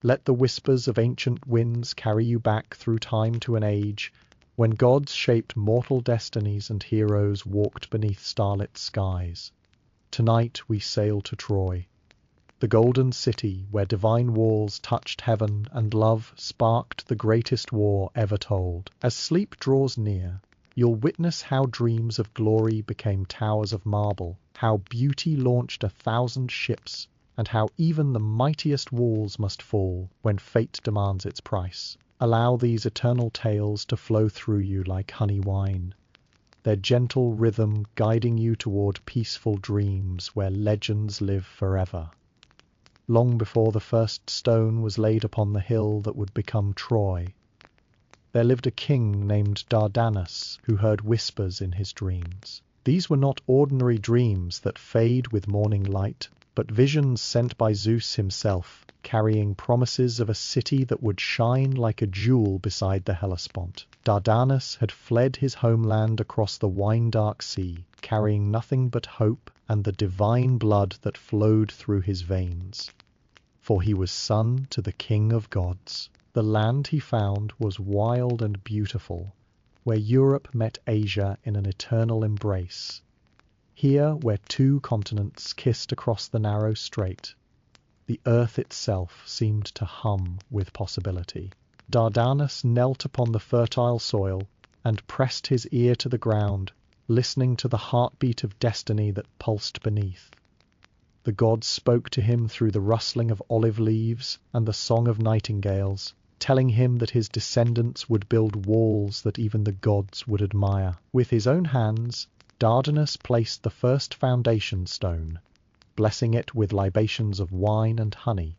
Let the whispers of ancient winds carry you back through time to an age when gods shaped mortal destinies and heroes walked beneath starlit skies. Tonight we sail to Troy, the golden city where divine walls touched heaven and love sparked the greatest war ever told. As sleep draws near, you'll witness how dreams of glory became towers of marble, how beauty launched 1,000 ships, and how even the mightiest walls must fall when fate demands its price. Allow these eternal tales to flow through you like honey wine, their gentle rhythm guiding you toward peaceful dreams where legends live forever. Long before the first stone was laid upon the hill that would become Troy, there lived a king named Dardanus who heard whispers in his dreams. These were not ordinary dreams that fade with morning light, but visions sent by Zeus himself, carrying promises of a city that would shine like a jewel beside the Hellespont. Dardanus had fled his homeland across the wine-dark sea, carrying nothing but hope and the divine blood that flowed through his veins. For he was son to the king of gods. The land he found was wild and beautiful, where Europe met Asia in an eternal embrace. Here, where two continents kissed across the narrow strait, the earth itself seemed to hum with possibility. Dardanus knelt upon the fertile soil and pressed his ear to the ground, listening to the heartbeat of destiny that pulsed beneath. The gods spoke to him through the rustling of olive leaves and the song of nightingales, telling him that his descendants would build walls that even the gods would admire. With his own hands, Dardanus placed the first foundation stone, blessing it with libations of wine and honey.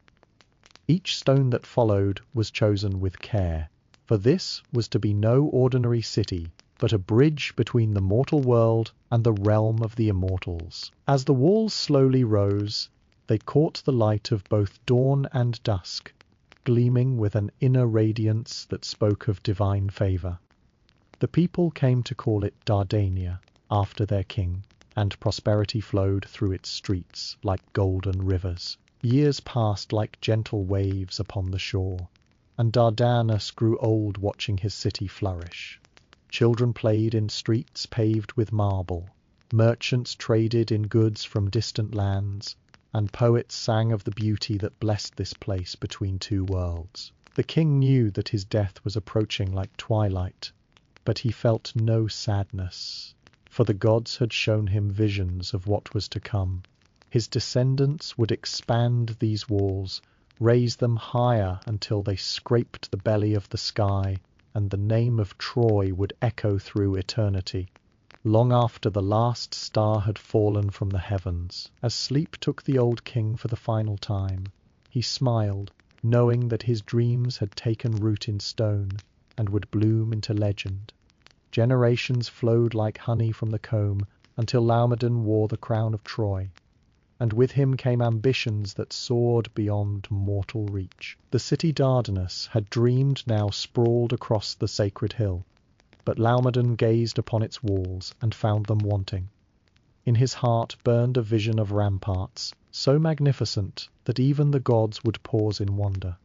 Each stone that followed was chosen with care, for this was to be no ordinary city, but a bridge between the mortal world and the realm of the immortals. As the walls slowly rose, they caught the light of both dawn and dusk, gleaming with an inner radiance that spoke of divine favor. The people came to call it Dardania, after their king, and prosperity flowed through its streets like golden rivers. Years passed like gentle waves upon the shore, and Dardanus grew old watching his city flourish. Children played in streets paved with marble, merchants traded in goods from distant lands, and poets sang of the beauty that blessed this place between two worlds. The king knew that his death was approaching like twilight, but he felt no sadness, for the gods had shown him visions of what was to come. His descendants would expand these walls, raise them higher until they scraped the belly of the sky, and the name of Troy would echo through eternity, long after the last star had fallen from the heavens. As sleep took the old king for the final time, he smiled, knowing that his dreams had taken root in stone and would bloom into legend. Generations flowed like honey from the comb until Laomedon wore the crown of Troy, and with him came ambitions that soared beyond mortal reach. The city Dardanus had dreamed now sprawled across the sacred hill, but Laomedon gazed upon its walls and found them wanting. In his heart burned a vision of ramparts, so magnificent that even the gods would pause in wonder.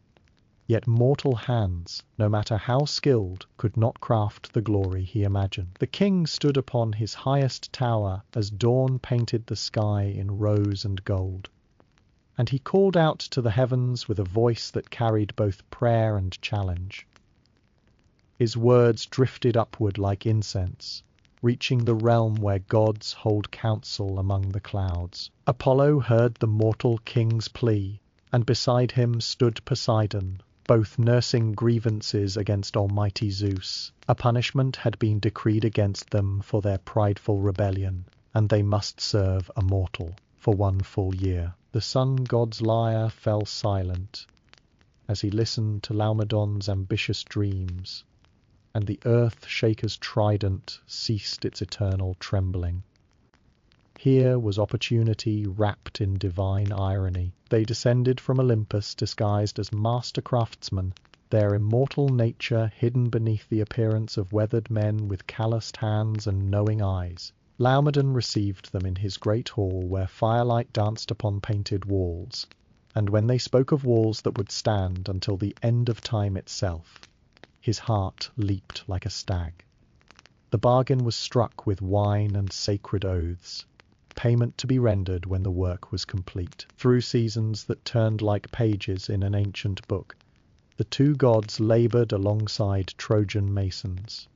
Yet mortal hands, no matter how skilled, could not craft the glory he imagined. The king stood upon his highest tower as dawn painted the sky in rose and gold, and he called out to the heavens with a voice that carried both prayer and challenge. His words drifted upward like incense, reaching the realm where gods hold council among the clouds. Apollo heard the mortal king's plea, and beside him stood Poseidon, both nursing grievances against almighty Zeus. A punishment had been decreed against them for their prideful rebellion, and they must serve a mortal for 1 full year. The sun god's lyre fell silent as he listened to Laomedon's ambitious dreams, and the earth shaker's trident ceased its eternal trembling. Here was opportunity wrapped in divine irony. They descended from Olympus disguised as master craftsmen, their immortal nature hidden beneath the appearance of weathered men with calloused hands and knowing eyes. Laomedon received them in his great hall where firelight danced upon painted walls, and when they spoke of walls that would stand until the end of time itself, his heart leaped like a stag. The bargain was struck with wine and sacred oaths, payment to be rendered when the work was complete. Through seasons that turned like pages in an ancient book, the two gods laboured alongside Trojan masons.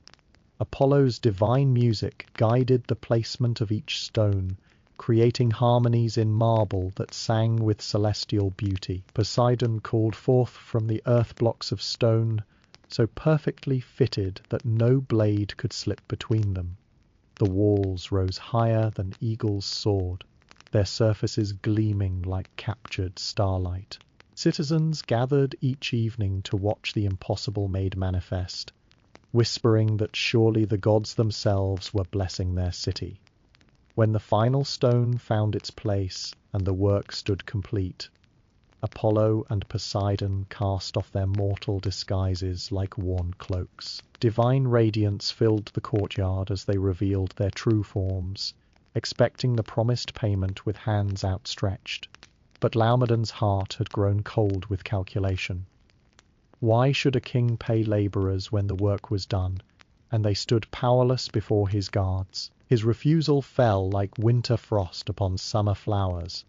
Apollo's divine music guided the placement of each stone, creating harmonies in marble that sang with celestial beauty. Poseidon called forth from the earth blocks of stone, so perfectly fitted that no blade could slip between them. The walls rose higher than eagles soared, their surfaces gleaming like captured starlight. Citizens gathered each evening to watch the impossible made manifest, whispering that surely the gods themselves were blessing their city. When the final stone found its place and the work stood complete, Apollo and Poseidon cast off their mortal disguises like worn cloaks. Divine radiance filled the courtyard as they revealed their true forms, expecting the promised payment with hands outstretched. But Laomedon's heart had grown cold with calculation. Why should a king pay labourers when the work was done, and they stood powerless before his guards? His refusal fell like winter frost upon summer flowers,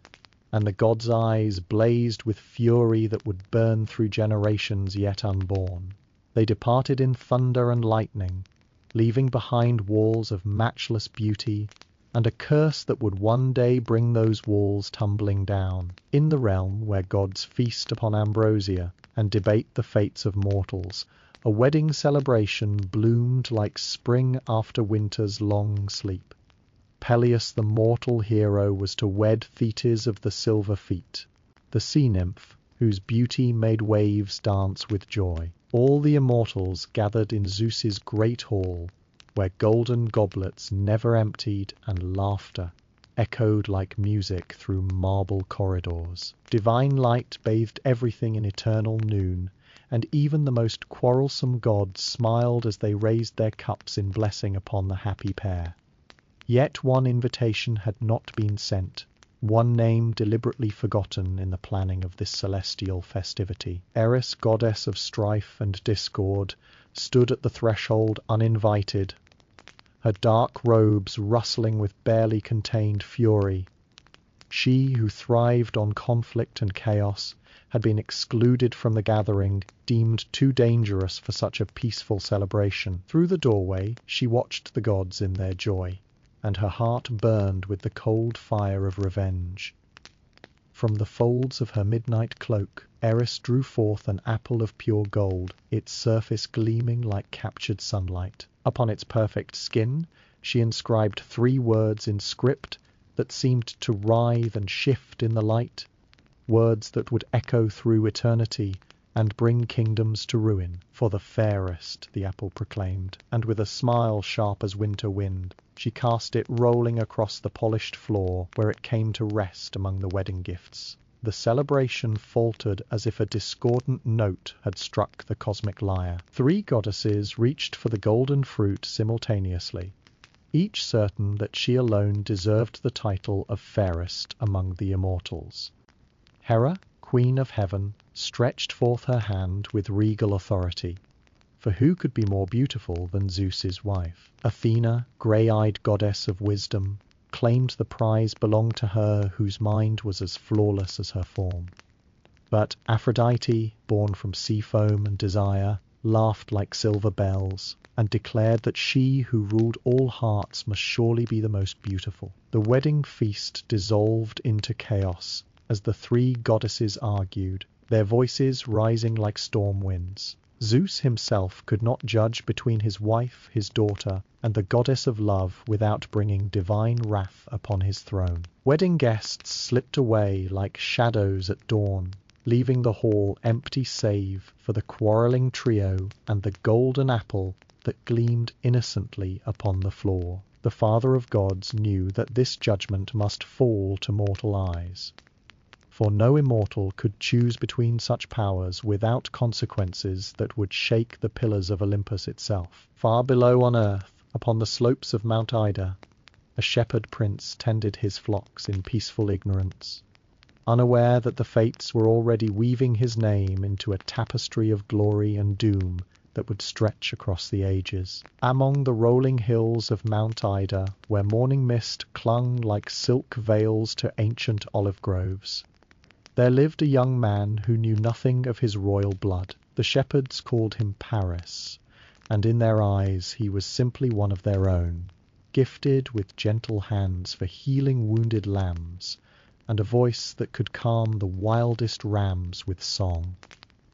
and the gods' eyes blazed with fury that would burn through generations yet unborn. They departed in thunder and lightning, leaving behind walls of matchless beauty, and a curse that would one day bring those walls tumbling down. In the realm where gods feast upon ambrosia and debate the fates of mortals, a wedding celebration bloomed like spring after winter's long sleep. Peleus the mortal hero was to wed Thetis of the silver feet, the sea nymph whose beauty made waves dance with joy. All the immortals gathered in Zeus's great hall, where golden goblets never emptied and laughter echoed like music through marble corridors. Divine light bathed everything in eternal noon, and even the most quarrelsome gods smiled as they raised their cups in blessing upon the happy pair. Yet one invitation had not been sent, one name deliberately forgotten in the planning of this celestial festivity. Eris, goddess of strife and discord, stood at the threshold uninvited, her dark robes rustling with barely contained fury. She, who thrived on conflict and chaos, had been excluded from the gathering, deemed too dangerous for such a peaceful celebration. Through the doorway she watched the gods in their joy, and her heart burned with the cold fire of revenge. From the folds of her midnight cloak, Eris drew forth an apple of pure gold, its surface gleaming like captured sunlight. Upon its perfect skin, she inscribed 3 words in script that seemed to writhe and shift in the light, words that would echo through eternity and bring kingdoms to ruin. For the fairest, the apple proclaimed, and with a smile sharp as winter wind, she cast it rolling across the polished floor where it came to rest among the wedding gifts. The celebration faltered as if a discordant note had struck the cosmic lyre. 3 goddesses reached for the golden fruit simultaneously, each certain that she alone deserved the title of fairest among the immortals. Hera, queen of heaven, stretched forth her hand with regal authority, for who could be more beautiful than Zeus's wife? Athena, grey-eyed goddess of wisdom, claimed the prize belonged to her whose mind was as flawless as her form. But Aphrodite, born from sea foam and desire, laughed like silver bells, and declared that she who ruled all hearts must surely be the most beautiful. The wedding feast dissolved into chaos as the 3 goddesses argued, their voices rising like storm winds. Zeus himself could not judge between his wife, his daughter, and the goddess of love without bringing divine wrath upon his throne. Wedding guests slipped away like shadows at dawn, leaving the hall empty save for the quarrelling trio and the golden apple that gleamed innocently upon the floor. The Father of gods knew that this judgment must fall to mortal eyes, for no immortal could choose between such powers without consequences that would shake the pillars of Olympus itself. Far below on earth, upon the slopes of Mount Ida, a shepherd prince tended his flocks in peaceful ignorance. unaware that the fates were already weaving his name into a tapestry of glory and doom that would stretch across the ages. Among the rolling hills of Mount Ida, where morning mist clung like silk veils to ancient olive groves, there lived a young man who knew nothing of his royal blood. The shepherds called him Paris, and in their eyes he was simply one of their own, gifted with gentle hands for healing wounded lambs, and a voice that could calm the wildest rams with song.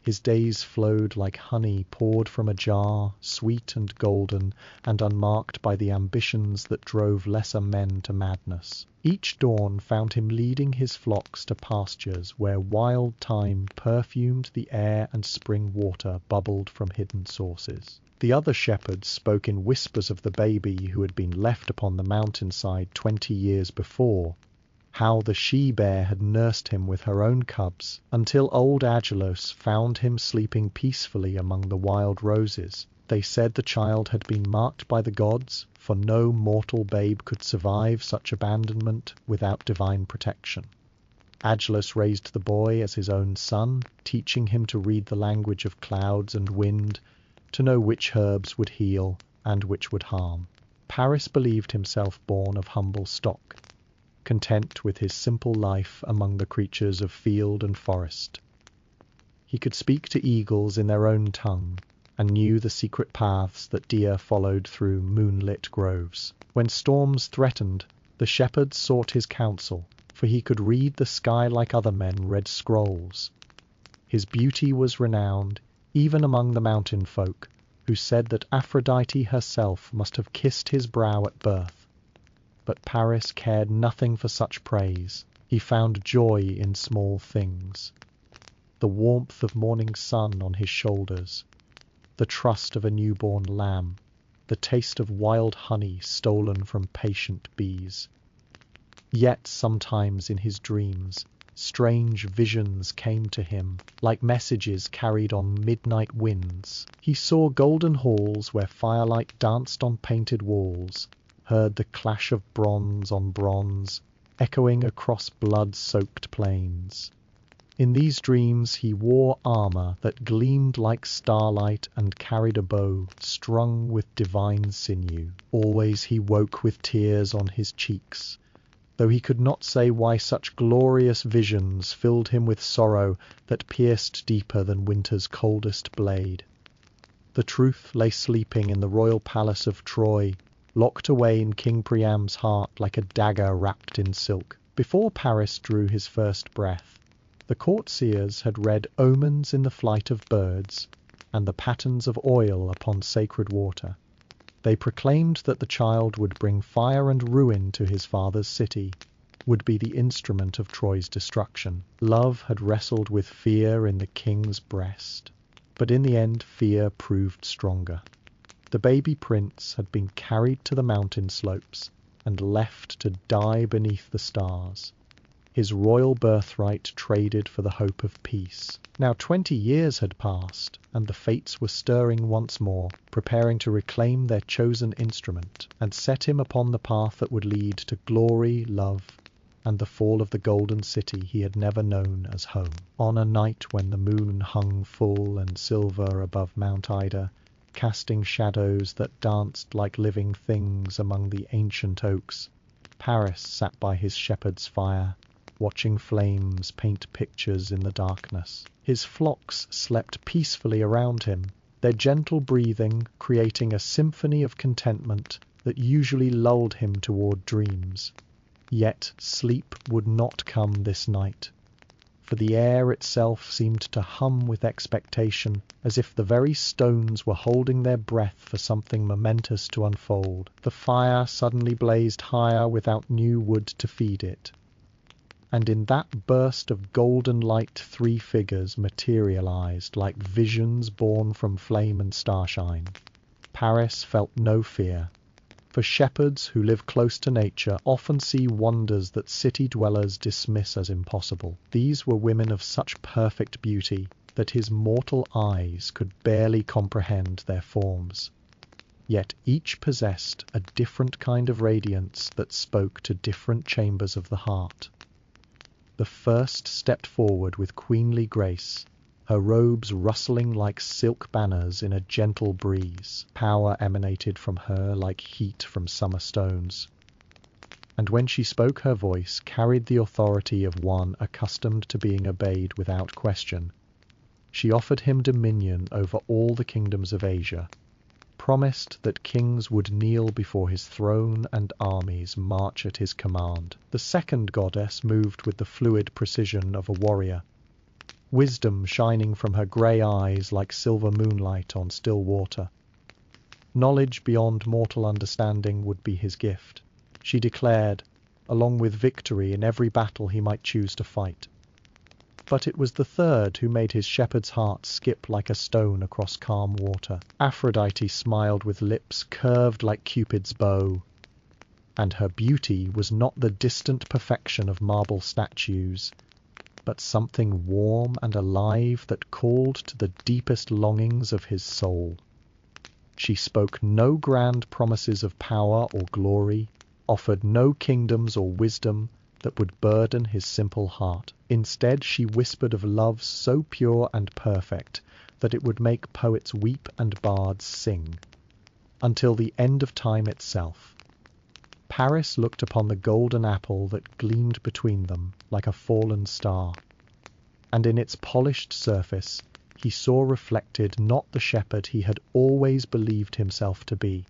His days flowed like honey poured from a jar, sweet and golden, and unmarked by the ambitions that drove lesser men to madness. Each dawn found him leading his flocks to pastures where wild thyme perfumed the air and spring water bubbled from hidden sources. The other shepherds spoke in whispers of the baby who had been left upon the mountainside 20 years before, how the she-bear had nursed him with her own cubs, until old Achilles found him sleeping peacefully among the wild roses. They said the child had been marked by the gods, for no mortal babe could survive such abandonment without divine protection. Achilles raised the boy as his own son, teaching him to read the language of clouds and wind, to know which herbs would heal and which would harm. Paris believed himself born of humble stock, content with his simple life among the creatures of field and forest. He could speak to eagles in their own tongue, and knew the secret paths that deer followed through moonlit groves. When storms threatened, the shepherds sought his counsel, for he could read the sky like other men read scrolls. His beauty was renowned, even among the mountain folk, who said that Aphrodite herself must have kissed his brow at birth. But Paris cared nothing for such praise. He found joy in small things. The warmth of morning sun on his shoulders, the trust of a newborn lamb, the taste of wild honey stolen from patient bees. Yet sometimes in his dreams, strange visions came to him, like messages carried on midnight winds. He saw golden halls where firelight danced on painted walls, heard the clash of bronze on bronze, echoing across blood-soaked plains. In these dreams he wore armor that gleamed like starlight and carried a bow strung with divine sinew. Always he woke with tears on his cheeks, though he could not say why such glorious visions filled him with sorrow that pierced deeper than winter's coldest blade. The truth lay sleeping in the royal palace of Troy, locked away in King Priam's heart like a dagger wrapped in silk. Before Paris drew his first breath, the courtiers had read omens in the flight of birds and the patterns of oil upon sacred water. They proclaimed that the child would bring fire and ruin to his father's city, would be the instrument of Troy's destruction. Love had wrestled with fear in the king's breast, but in the end fear proved stronger. The baby prince had been carried to the mountain slopes and left to die beneath the stars, his royal birthright traded for the hope of peace. Now 20 years had passed, and the fates were stirring once more, preparing to reclaim their chosen instrument, and set him upon the path that would lead to glory, love, and the fall of the golden city he had never known as home. On a night when the moon hung full and silver above Mount Ida, casting shadows that danced like living things among the ancient oaks, Paris sat by his shepherd's fire, watching flames paint pictures in the darkness. His flocks slept peacefully around him, their gentle breathing creating a symphony of contentment that usually lulled him toward dreams. Yet sleep would not come this night, for the air itself seemed to hum with expectation, as if the very stones were holding their breath for something momentous to unfold. The fire suddenly blazed higher without new wood to feed it, and in that burst of golden light 3 figures materialized like visions born from flame and starshine. Paris felt no fear, for shepherds who live close to nature often see wonders that city dwellers dismiss as impossible. These were women of such perfect beauty that his mortal eyes could barely comprehend their forms. Yet each possessed a different kind of radiance that spoke to different chambers of the heart. The first stepped forward with queenly grace, her robes rustling like silk banners in a gentle breeze. Power emanated from her like heat from summer stones. And when she spoke, her voice carried the authority of one accustomed to being obeyed without question. She offered him dominion over all the kingdoms of Asia, promised that kings would kneel before his throne and armies march at his command. The second goddess moved with the fluid precision of a warrior, wisdom shining from her grey eyes like silver moonlight on still water. Knowledge beyond mortal understanding would be his gift, she declared, along with victory in every battle he might choose to fight. But it was the third who made his shepherd's heart skip like a stone across calm water. Aphrodite smiled with lips curved like Cupid's bow, and her beauty was not the distant perfection of marble statues, but something warm and alive that called to the deepest longings of his soul. She spoke no grand promises of power or glory, offered no kingdoms or wisdom that would burden his simple heart. Instead, she whispered of love so pure and perfect that it would make poets weep and bards sing, until the end of time itself. Paris looked upon the golden apple that gleamed between them like a fallen star, and in its polished surface he saw reflected not the shepherd he had always believed himself to be,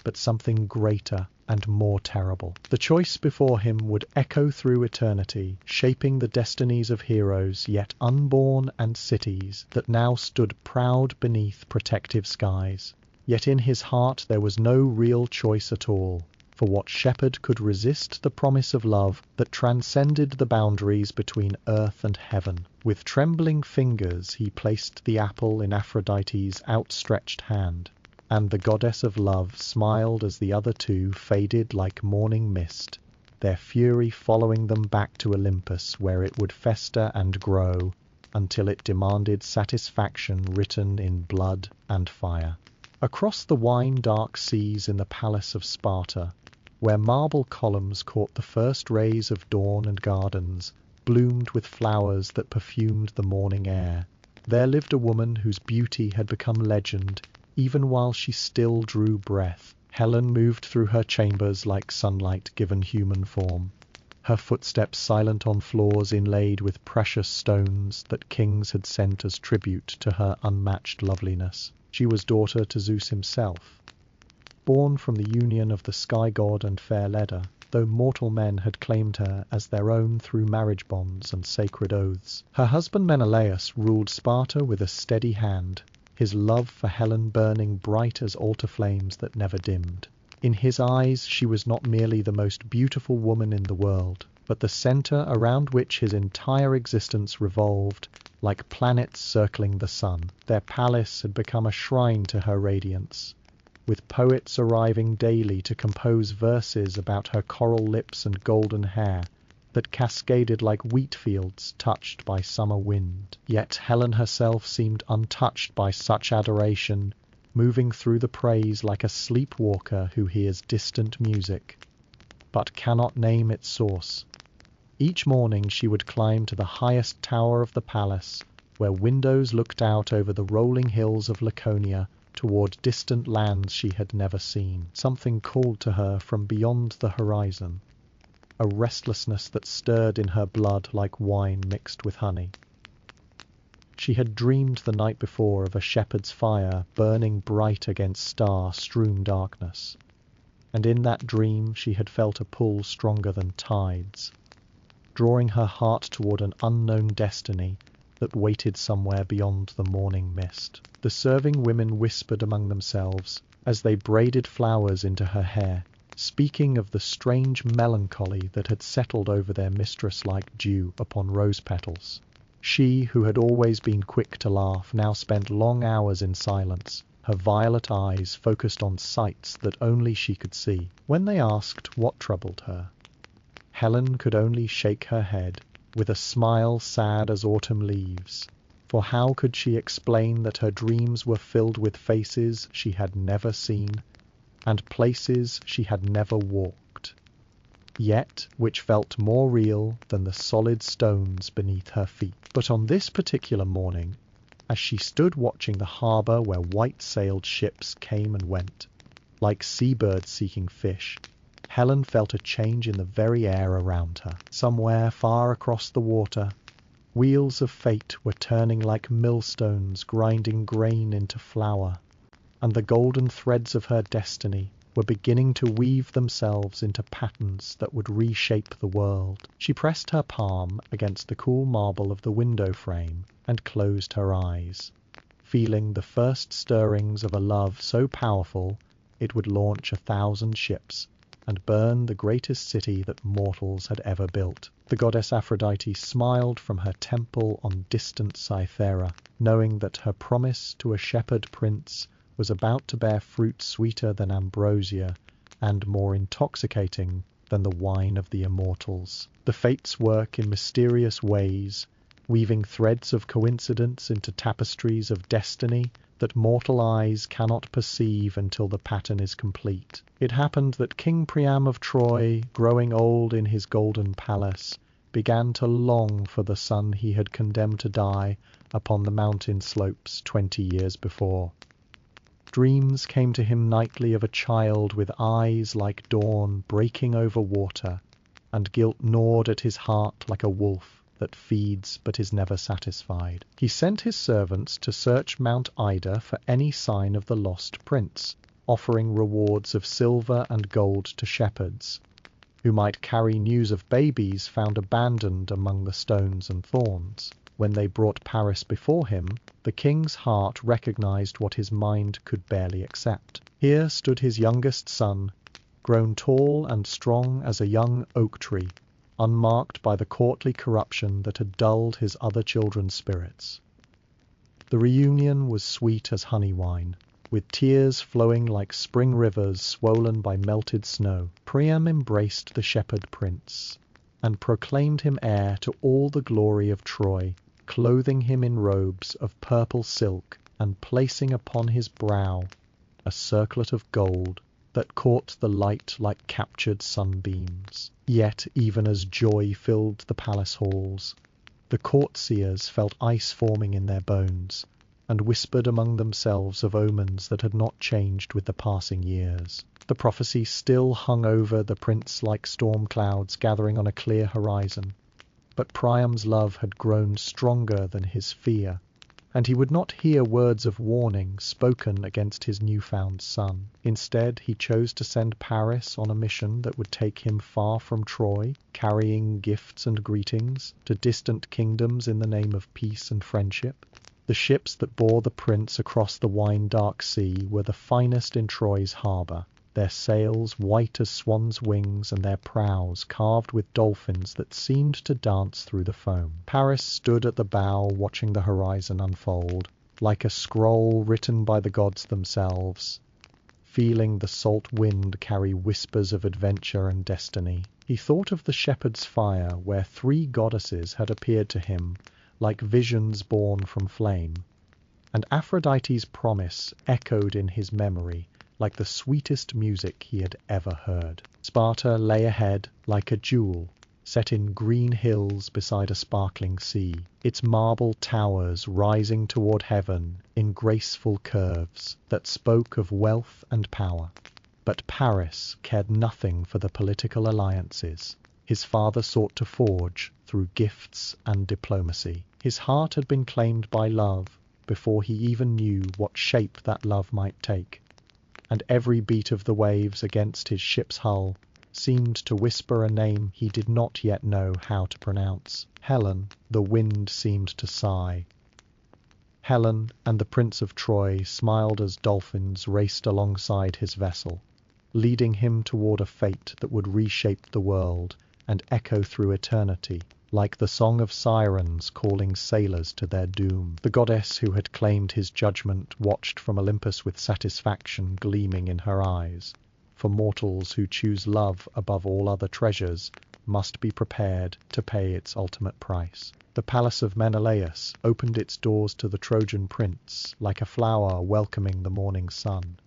but something greater and more terrible. The choice before him would echo through eternity, shaping the destinies of heroes yet unborn and cities that now stood proud beneath protective skies. Yet in his heart there was no real choice at all, for what shepherd could resist the promise of love that transcended the boundaries between earth and heaven? With trembling fingers he placed the apple in Aphrodite's outstretched hand, and the goddess of love smiled as the other two faded like morning mist, their fury following them back to Olympus, where it would fester and grow until it demanded satisfaction written in blood and fire. Across the wine-dark seas in the palace of Sparta, where marble columns caught the first rays of dawn and gardens bloomed with flowers that perfumed the morning air, there lived a woman whose beauty had become legend even while she still drew breath. Helen moved through her chambers like sunlight given human form, her footsteps silent on floors inlaid with precious stones that kings had sent as tribute to her unmatched loveliness. She was daughter to Zeus himself, born from the union of the sky god and fair Leda, though mortal men had claimed her as their own through marriage bonds and sacred oaths. Her husband Menelaus ruled Sparta with a steady hand, his love for Helen burning bright as altar flames that never dimmed. In his eyes she was not merely the most beautiful woman in the world, but the center around which his entire existence revolved, like planets circling the sun. Their palace had become a shrine to her radiance, with poets arriving daily to compose verses about her coral lips and golden hair that cascaded like wheat fields touched by summer wind. Yet Helen herself seemed untouched by such adoration, moving through the praise like a sleepwalker who hears distant music, but cannot name its source. Each morning she would climb to the highest tower of the palace, where windows looked out over the rolling hills of Laconia toward distant lands she had never seen. Something called to her from beyond the horizon, a restlessness that stirred in her blood like wine mixed with honey. She had dreamed the night before of a shepherd's fire burning bright against star-strewn darkness, and in that dream she had felt a pull stronger than tides, drawing her heart toward an unknown destiny that waited somewhere beyond the morning mist. The serving women whispered among themselves as they braided flowers into her hair, speaking of the strange melancholy that had settled over their mistress like dew upon rose petals. She, who had always been quick to laugh, now spent long hours in silence, her violet eyes focused on sights that only she could see. When they asked what troubled her, Helen could only shake her head, with a smile sad as autumn leaves, for how could she explain that her dreams were filled with faces she had never seen, and places she had never walked? yet which felt more real than the solid stones beneath her feet. But on this particular morning, as she stood watching the harbour where white-sailed ships came and went, like seabirds seeking fish, Helen felt a change in the very air around her. Somewhere far across the water, wheels of fate were turning like millstones, grinding grain into flour, and the golden threads of her destiny were beginning to weave themselves into patterns that would reshape the world. She pressed her palm against the cool marble of the window frame and closed her eyes, feeling the first stirrings of a love so powerful it would launch 1,000 ships and burn the greatest city that mortals had ever built. The goddess Aphrodite smiled from her temple on distant Cythera, knowing that her promise to a shepherd prince was about to bear fruit sweeter than ambrosia and more intoxicating than the wine of the immortals. The fates work in mysterious ways, weaving threads of coincidence into tapestries of destiny that mortal eyes cannot perceive until the pattern is complete. It happened that King Priam of Troy, growing old in his golden palace, began to long for the son he had condemned to die upon the mountain slopes 20 years before. Dreams came to him nightly of a child with eyes like dawn breaking over water, and guilt gnawed at his heart like a wolf that feeds but is never satisfied. He sent his servants to search Mount Ida for any sign of the lost prince, offering rewards of silver and gold to shepherds, who might carry news of babies found abandoned among the stones and thorns. When they brought Paris before him, the king's heart recognized what his mind could barely accept. Here stood his youngest son, grown tall and strong as a young oak tree, unmarked by the courtly corruption that had dulled his other children's spirits. The reunion was sweet as honey wine, with tears flowing like spring rivers swollen by melted snow. Priam embraced the shepherd prince and proclaimed him heir to all the glory of Troy, clothing him in robes of purple silk and placing upon his brow a circlet of gold that caught the light like captured sunbeams. Yet even as joy filled the palace halls, the courtiers felt ice forming in their bones, and whispered among themselves of omens that had not changed with the passing years. The prophecy still hung over the prince like storm clouds gathering on a clear horizon, but Priam's love had grown stronger than his fear, and he would not hear words of warning spoken against his newfound son. Instead, he chose to send Paris on a mission that would take him far from Troy, carrying gifts and greetings to distant kingdoms in the name of peace and friendship. The ships that bore the prince across the wine-dark sea were the finest in Troy's harbour, their sails white as swans' wings and their prows carved with dolphins that seemed to dance through the foam. Paris stood at the bow watching the horizon unfold, like a scroll written by the gods themselves, feeling the salt wind carry whispers of adventure and destiny. He thought of the shepherd's fire where 3 goddesses had appeared to him like visions born from flame, and Aphrodite's promise echoed in his memory like the sweetest music he had ever heard. Sparta lay ahead like a jewel set in green hills beside a sparkling sea, its marble towers rising toward heaven in graceful curves that spoke of wealth and power. But Paris cared nothing for the political alliances his father sought to forge through gifts and diplomacy. His heart had been claimed by love before he even knew what shape that love might take, and every beat of the waves against his ship's hull seemed to whisper a name he did not yet know how to pronounce. Helen, the wind seemed to sigh. Helen and the Prince of Troy smiled as dolphins raced alongside his vessel, leading him toward a fate that would reshape the world and echo through eternity, like the song of sirens calling sailors to their doom. The goddess who had claimed his judgment watched from Olympus with satisfaction gleaming in her eyes, for mortals who choose love above all other treasures must be prepared to pay its ultimate price. The palace of Menelaus opened its doors to the Trojan prince like a flower welcoming the morning sun.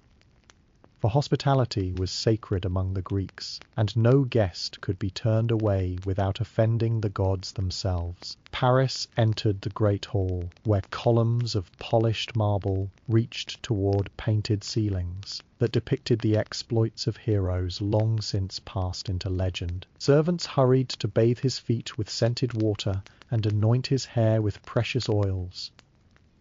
for hospitality was sacred among the Greeks, and no guest could be turned away without offending the gods themselves. Paris entered the great hall, where columns of polished marble reached toward painted ceilings that depicted the exploits of heroes long since passed into legend. Servants hurried to bathe his feet with scented water and anoint his hair with precious oils,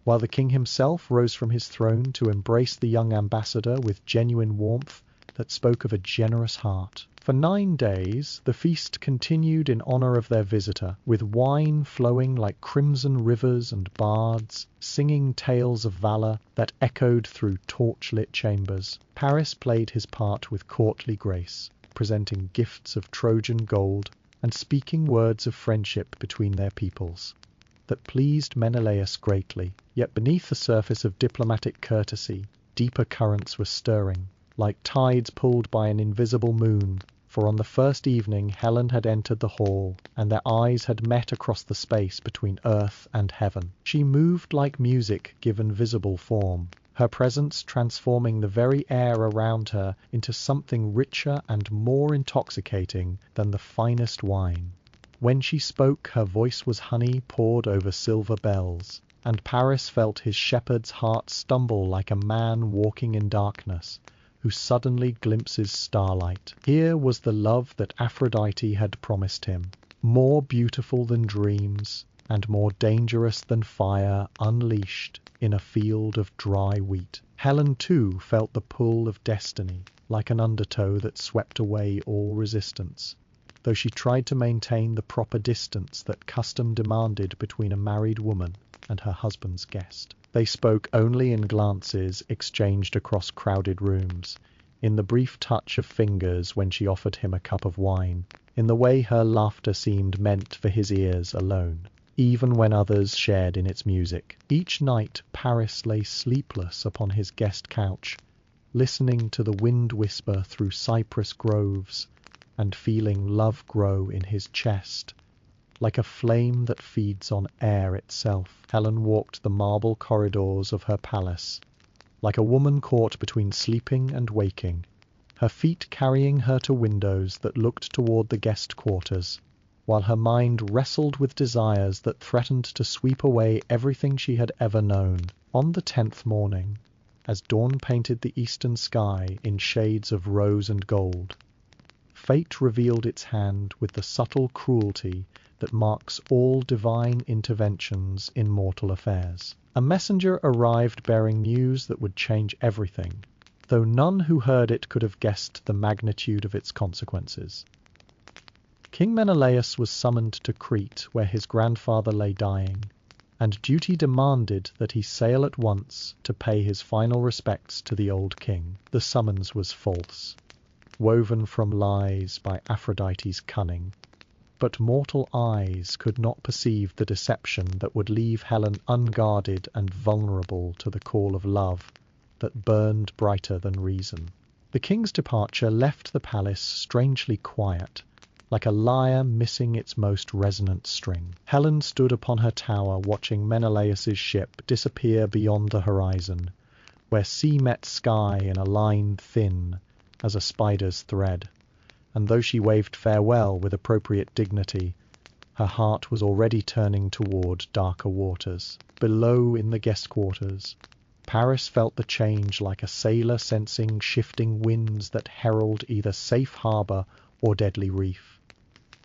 while the king himself rose from his throne to embrace the young ambassador with genuine warmth that spoke of a generous heart. For 9 days the feast continued in honor of their visitor, with wine flowing like crimson rivers and bards singing tales of valor that echoed through torch-lit chambers. Paris played his part with courtly grace, presenting gifts of Trojan gold and speaking words of friendship between their peoples that pleased Menelaus greatly. Yet beneath the surface of diplomatic courtesy, deeper currents were stirring, like tides pulled by an invisible moon, for on the first evening Helen had entered the hall, and their eyes had met across the space between earth and heaven. She moved like music given visible form, her presence transforming the very air around her into something richer and more intoxicating than the finest wine. When she spoke, her voice was honey poured over silver bells, and Paris felt his shepherd's heart stumble like a man walking in darkness, who suddenly glimpses starlight. Here was the love that Aphrodite had promised him, more beautiful than dreams, and more dangerous than fire unleashed in a field of dry wheat. Helen too felt the pull of destiny, like an undertow that swept away all resistance, though she tried to maintain the proper distance that custom demanded between a married woman and her husband's guest. They spoke only in glances exchanged across crowded rooms, in the brief touch of fingers when she offered him a cup of wine, in the way her laughter seemed meant for his ears alone, even when others shared in its music. Each night Paris lay sleepless upon his guest couch, listening to the wind whisper through cypress groves, and feeling love grow in his chest, like a flame that feeds on air itself. Helen walked the marble corridors of her palace, like a woman caught between sleeping and waking, her feet carrying her to windows that looked toward the guest quarters, while her mind wrestled with desires that threatened to sweep away everything she had ever known. On the 10th morning, as dawn painted the eastern sky in shades of rose and gold, fate revealed its hand with the subtle cruelty that marks all divine interventions in mortal affairs. A messenger arrived bearing news that would change everything, though none who heard it could have guessed the magnitude of its consequences. King Menelaus was summoned to Crete, where his grandfather lay dying, and duty demanded that he sail at once to pay his final respects to the old king. The summons was false, woven from lies by Aphrodite's cunning, but mortal eyes could not perceive the deception that would leave Helen unguarded and vulnerable to the call of love that burned brighter than reason. The king's departure left the palace strangely quiet, like a lyre missing its most resonant string. Helen stood upon her tower watching Menelaus's ship disappear beyond the horizon, where sea met sky in a line thin as a spider's thread, and though she waved farewell with appropriate dignity, her heart was already turning toward darker waters. Below in the guest quarters, Paris felt the change like a sailor sensing shifting winds that herald either safe harbor or deadly reef.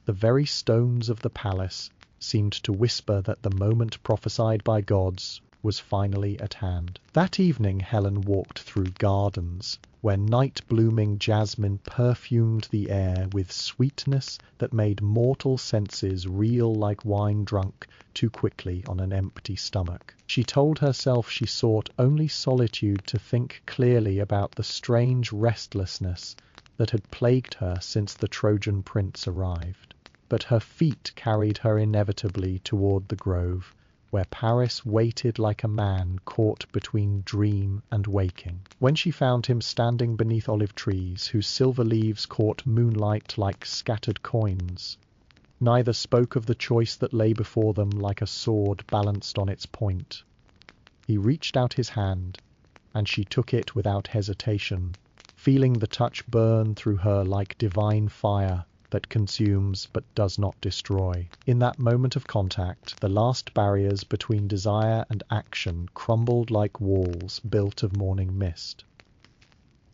The very stones of the palace seemed to whisper that the moment prophesied by gods was finally at hand. That evening Helen walked through gardens where night-blooming jasmine perfumed the air with sweetness that made mortal senses reel like wine drunk too quickly on an empty stomach. She told herself she sought only solitude to think clearly about the strange restlessness that had plagued her since the Trojan prince arrived. But her feet carried her inevitably toward the grove, where Paris waited like a man caught between dream and waking. When she found him standing beneath olive trees whose silver leaves caught moonlight like scattered coins, neither spoke of the choice that lay before them like a sword balanced on its point. He reached out his hand, and she took it without hesitation, feeling the touch burn through her like divine fire that consumes but does not destroy. In that moment of contact, the last barriers between desire and action crumbled like walls built of morning mist.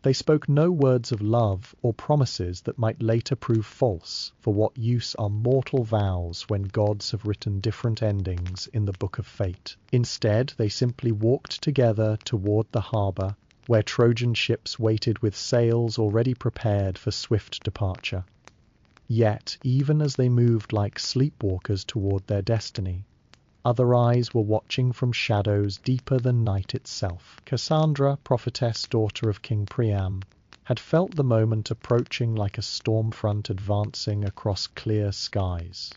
They spoke no words of love or promises that might later prove false, for what use are mortal vows when gods have written different endings in the book of fate? Instead, they simply walked together toward the harbour, where Trojan ships waited with sails already prepared for swift departure. Yet, even as they moved like sleepwalkers toward their destiny, other eyes were watching from shadows deeper than night itself. Cassandra, prophetess daughter of King Priam, had felt the moment approaching like a storm front advancing across clear skies.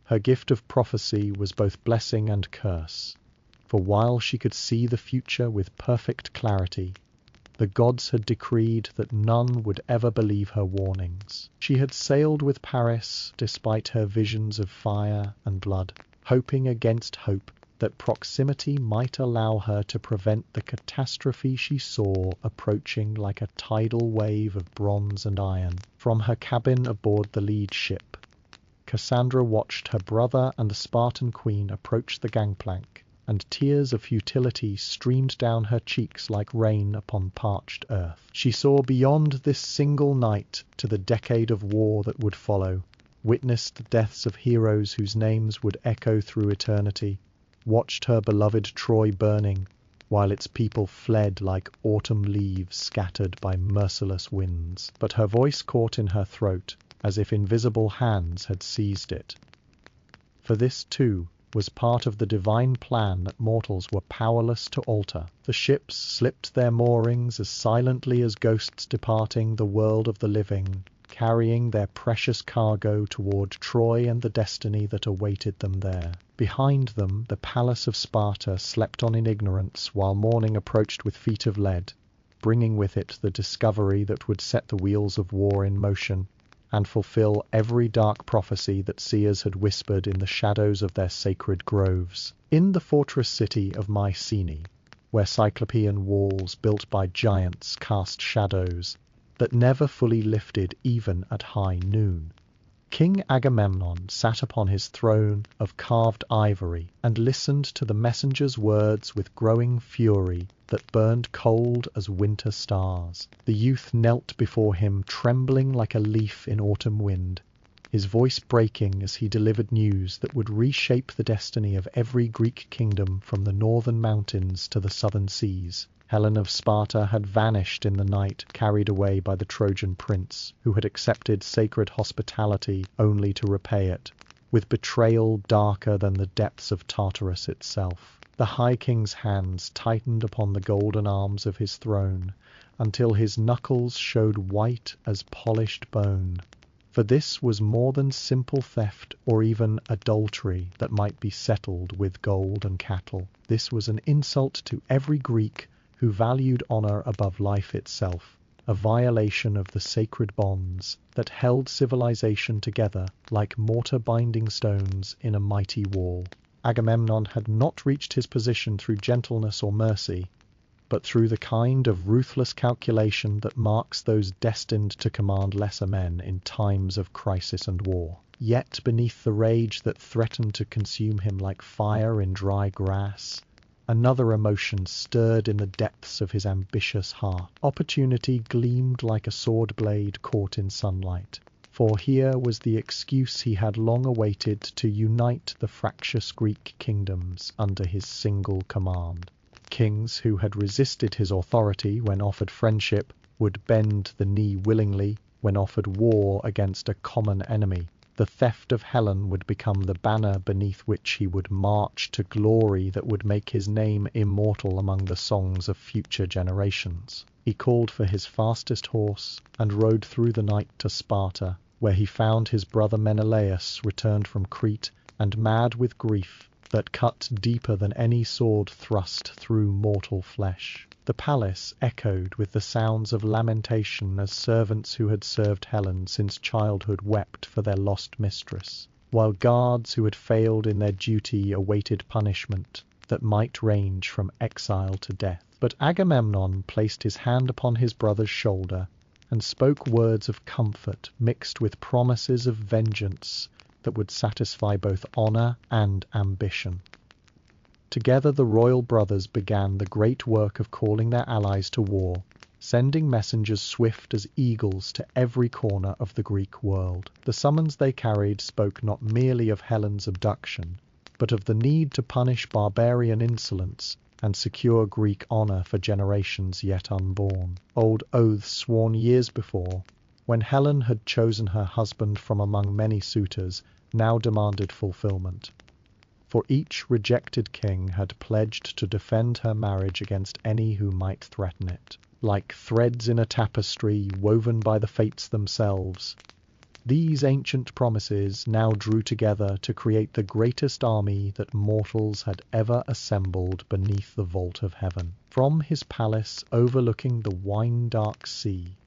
Her gift of prophecy was both blessing and curse, for while she could see the future with perfect clarity, the gods had decreed that none would ever believe her warnings. She had sailed with Paris despite her visions of fire and blood, hoping against hope that proximity might allow her to prevent the catastrophe she saw approaching like a tidal wave of bronze and iron. From her cabin aboard the lead ship, Cassandra watched her brother and the Spartan queen approach the gangplank, and tears of futility streamed down her cheeks like rain upon parched earth. She saw beyond this single night to the decade of war that would follow, witnessed the deaths of heroes whose names would echo through eternity, watched her beloved Troy burning, while its people fled like autumn leaves scattered by merciless winds. But her voice caught in her throat, as if invisible hands had seized it. For this, too, was part of the divine plan that mortals were powerless to alter. The ships slipped their moorings as silently as ghosts departing the world of the living, carrying their precious cargo toward Troy and the destiny that awaited them there. Behind them, the palace of Sparta slept on in ignorance while morning approached with feet of lead, bringing with it the discovery that would set the wheels of war in motion and fulfill every dark prophecy that seers had whispered in the shadows of their sacred groves. In the fortress city of Mycenae, where Cyclopean walls built by giants cast shadows that never fully lifted even at high noon, King Agamemnon sat upon his throne of carved ivory and listened to the messenger's words with growing fury that burned cold as winter stars. The youth knelt before him, trembling like a leaf in autumn wind, his voice breaking as he delivered news that would reshape the destiny of every Greek kingdom from the northern mountains to the southern seas. Helen of Sparta had vanished in the night, carried away by the Trojan prince, who had accepted sacred hospitality only to repay it, with betrayal darker than the depths of Tartarus itself. The High King's hands tightened upon the golden arms of his throne, until his knuckles showed white as polished bone. For this was more than simple theft or even adultery that might be settled with gold and cattle. This was an insult to every Greek who valued honor above life itself, a violation of the sacred bonds that held civilization together like mortar-binding stones in a mighty wall. Agamemnon had not reached his position through gentleness or mercy, but through the kind of ruthless calculation that marks those destined to command lesser men in times of crisis and war. Yet beneath the rage that threatened to consume him like fire in dry grass, another emotion stirred in the depths of his ambitious heart. Opportunity gleamed like a sword blade caught in sunlight, for here was the excuse he had long awaited to unite the fractious Greek kingdoms under his single command. Kings who had resisted his authority when offered friendship would bend the knee willingly when offered war against a common enemy. The theft of Helen would become the banner beneath which he would march to glory that would make his name immortal among the songs of future generations. He called for his fastest horse and rode through the night to Sparta, where he found his brother Menelaus returned from Crete and mad with grief that cut deeper than any sword thrust through mortal flesh. The palace echoed with the sounds of lamentation as servants who had served Helen since childhood wept for their lost mistress, while guards who had failed in their duty awaited punishment that might range from exile to death. But Agamemnon placed his hand upon his brother's shoulder and spoke words of comfort mixed with promises of vengeance that would satisfy both honor and ambition. Together the royal brothers began the great work of calling their allies to war, sending messengers swift as eagles to every corner of the Greek world. The summons they carried spoke not merely of Helen's abduction, but of the need to punish barbarian insolence and secure Greek honor for generations yet unborn. Old oaths sworn years before, when Helen had chosen her husband from among many suitors, now demanded fulfillment. For each rejected king had pledged to defend her marriage against any who might threaten it. Like threads in a tapestry woven by the fates themselves, these ancient promises now drew together to create the greatest army that mortals had ever assembled beneath the vault of heaven. From his palace overlooking the wine-dark sea,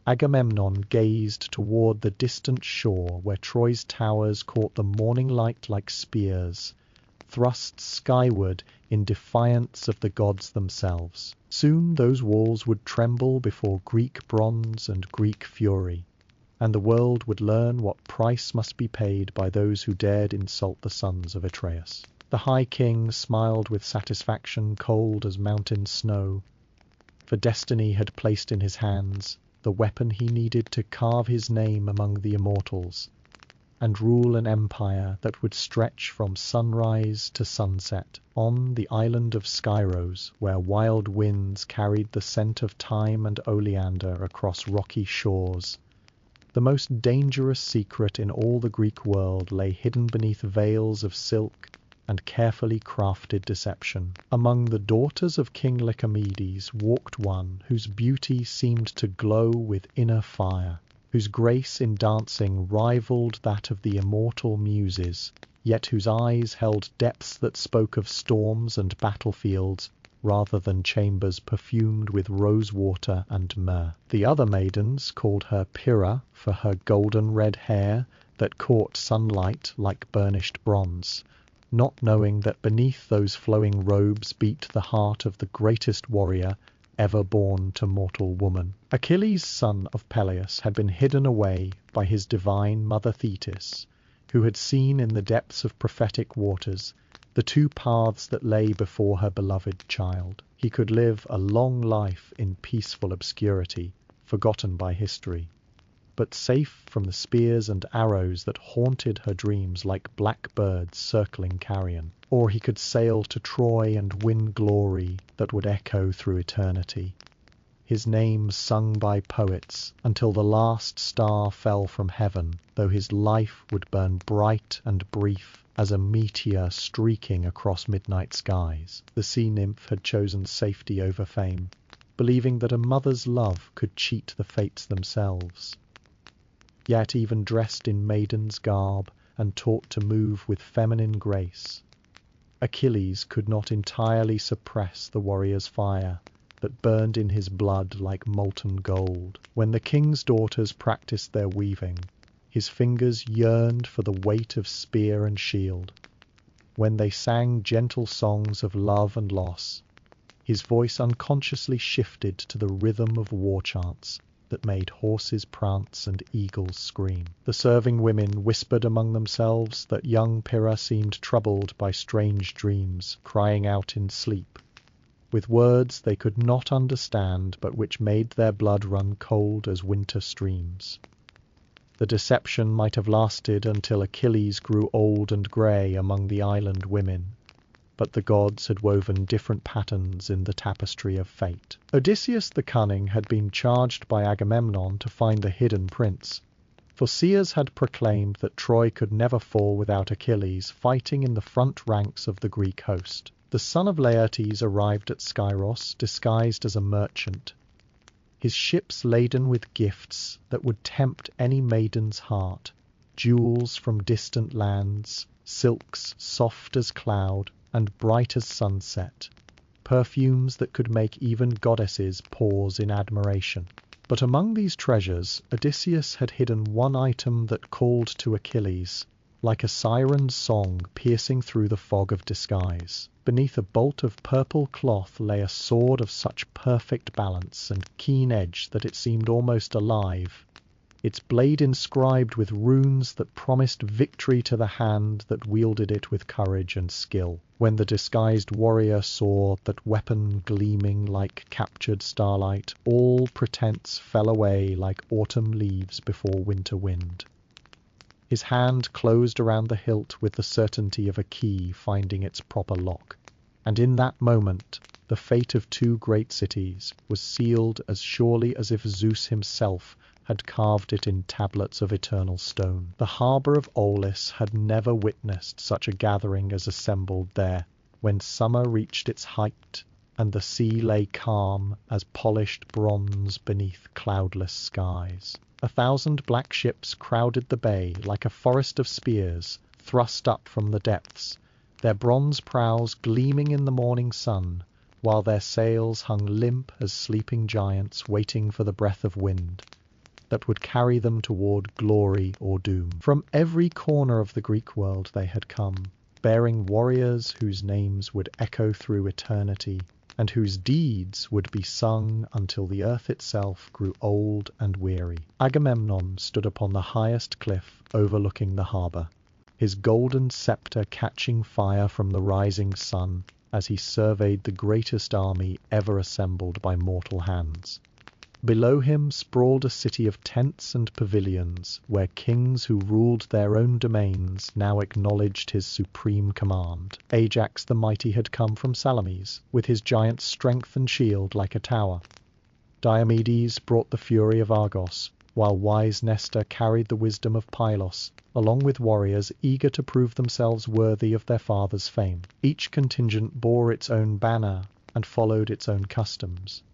Agamemnon gazed toward the distant shore where Troy's towers caught the morning light like spears, thrust skyward in defiance of the gods themselves. Soon those walls would tremble before Greek bronze and Greek fury, and the world would learn what price must be paid by those who dared insult the sons of Atreus. The High King smiled with satisfaction cold as mountain snow, for destiny had placed in his hands the weapon he needed to carve his name among the immortals, and rule an empire that would stretch from sunrise to sunset. On the island of Skyros, where wild winds carried the scent of thyme and oleander across rocky shores, the most dangerous secret in all the Greek world lay hidden beneath veils of silk and carefully crafted deception. Among the daughters of King Lycomedes walked one whose beauty seemed to glow with inner fire, whose grace in dancing rivaled that of the immortal muses, yet whose eyes held depths that spoke of storms and battlefields rather than chambers perfumed with rose water and myrrh. The other maidens called her Pyrrha for her golden red hair that caught sunlight like burnished bronze, not knowing that beneath those flowing robes beat the heart of the greatest warrior ever born to mortal woman. Achilles, son of Peleus, had been hidden away by his divine mother Thetis, who had seen in the depths of prophetic waters the two paths that lay before her beloved child. He could live a long life in peaceful obscurity, forgotten by history, but safe from the spears and arrows that haunted her dreams like black birds circling carrion. Or he could sail to Troy and win glory that would echo through eternity, his name sung by poets until the last star fell from heaven, though his life would burn bright and brief as a meteor streaking across midnight skies. The sea nymph had chosen safety over fame, believing that a mother's love could cheat the fates themselves. Yet even dressed in maiden's garb and taught to move with feminine grace, Achilles could not entirely suppress the warrior's fire that burned in his blood like molten gold. When the king's daughters practiced their weaving, his fingers yearned for the weight of spear and shield. When they sang gentle songs of love and loss, his voice unconsciously shifted to the rhythm of war chants that made horses prance and eagles scream. The serving women whispered among themselves that young Pyrrha seemed troubled by strange dreams, crying out in sleep, with words they could not understand but which made their blood run cold as winter streams. The deception might have lasted until Achilles grew old and grey among the island women, but the gods had woven different patterns in the tapestry of fate. Odysseus the Cunning had been charged by Agamemnon to find the hidden prince, for seers had proclaimed that Troy could never fall without Achilles fighting in the front ranks of the Greek host. The son of Laertes arrived at Skyros disguised as a merchant, his ships laden with gifts that would tempt any maiden's heart, jewels from distant lands, silks soft as cloud and bright as sunset, perfumes that could make even goddesses pause in admiration. But among these treasures, Odysseus had hidden one item that called to Achilles, like a siren's song piercing through the fog of disguise. Beneath a bolt of purple cloth lay a sword of such perfect balance and keen edge that it seemed almost alive, its blade inscribed with runes that promised victory to the hand that wielded it with courage and skill. When the disguised warrior saw that weapon gleaming like captured starlight, all pretense fell away like autumn leaves before winter wind. His hand closed around the hilt with the certainty of a key finding its proper lock, and in that moment the fate of two great cities was sealed as surely as if Zeus himself had carved it in tablets of eternal stone. The harbour of Aulis had never witnessed such a gathering as assembled there, when summer reached its height, and the sea lay calm as polished bronze beneath cloudless skies. 1,000 black ships crowded the bay like a forest of spears thrust up from the depths, their bronze prows gleaming in the morning sun, while their sails hung limp as sleeping giants waiting for the breath of wind that would carry them toward glory or doom. From every corner of the Greek world they had come, bearing warriors whose names would echo through eternity, and whose deeds would be sung until the earth itself grew old and weary. Agamemnon stood upon the highest cliff overlooking the harbour, his golden sceptre catching fire from the rising sun as he surveyed the greatest army ever assembled by mortal hands. Below him sprawled a city of tents and pavilions, where kings who ruled their own domains now acknowledged his supreme command. Ajax the mighty had come from Salamis, with his giant strength and shield like a tower. Diomedes brought the fury of Argos, while wise Nestor carried the wisdom of Pylos, along with warriors eager to prove themselves worthy of their father's fame. Each contingent bore its own banner and followed its own customs.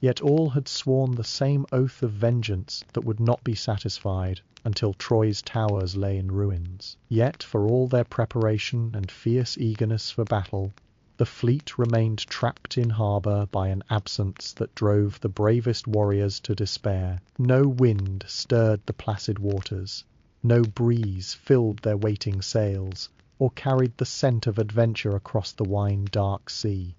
Yet all had sworn the same oath of vengeance that would not be satisfied until Troy's towers lay in ruins. Yet, for all their preparation and fierce eagerness for battle, the fleet remained trapped in harbour by an absence that drove the bravest warriors to despair. No wind stirred the placid waters, no breeze filled their waiting sails, or carried the scent of adventure across the wine-dark sea.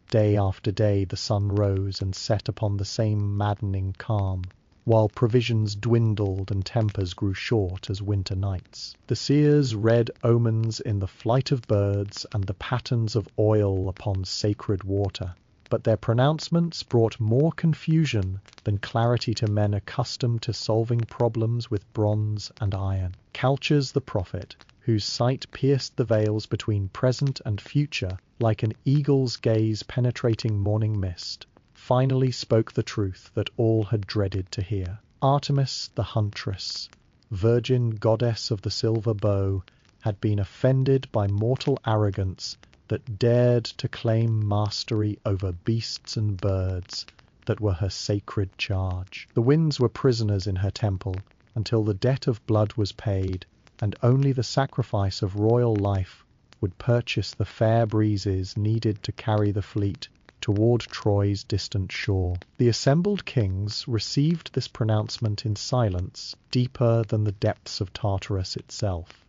Day after day the sun rose and set upon the same maddening calm, while provisions dwindled and tempers grew short as winter nights. The seers read omens in the flight of birds and the patterns of oil upon sacred water, but their pronouncements brought more confusion than clarity to men accustomed to solving problems with bronze and iron. Calchas the prophet, whose sight pierced the veils between present and future like an eagle's gaze penetrating morning mist, finally spoke the truth that all had dreaded to hear. Artemis the huntress, virgin goddess of the silver bow, had been offended by mortal arrogance that dared to claim mastery over beasts and birds that were her sacred charge. The winds were prisoners in her temple until the debt of blood was paid, and only the sacrifice of royal life would purchase the fair breezes needed to carry the fleet toward Troy's distant shore. The assembled kings received this pronouncement in silence deeper than the depths of Tartarus itself,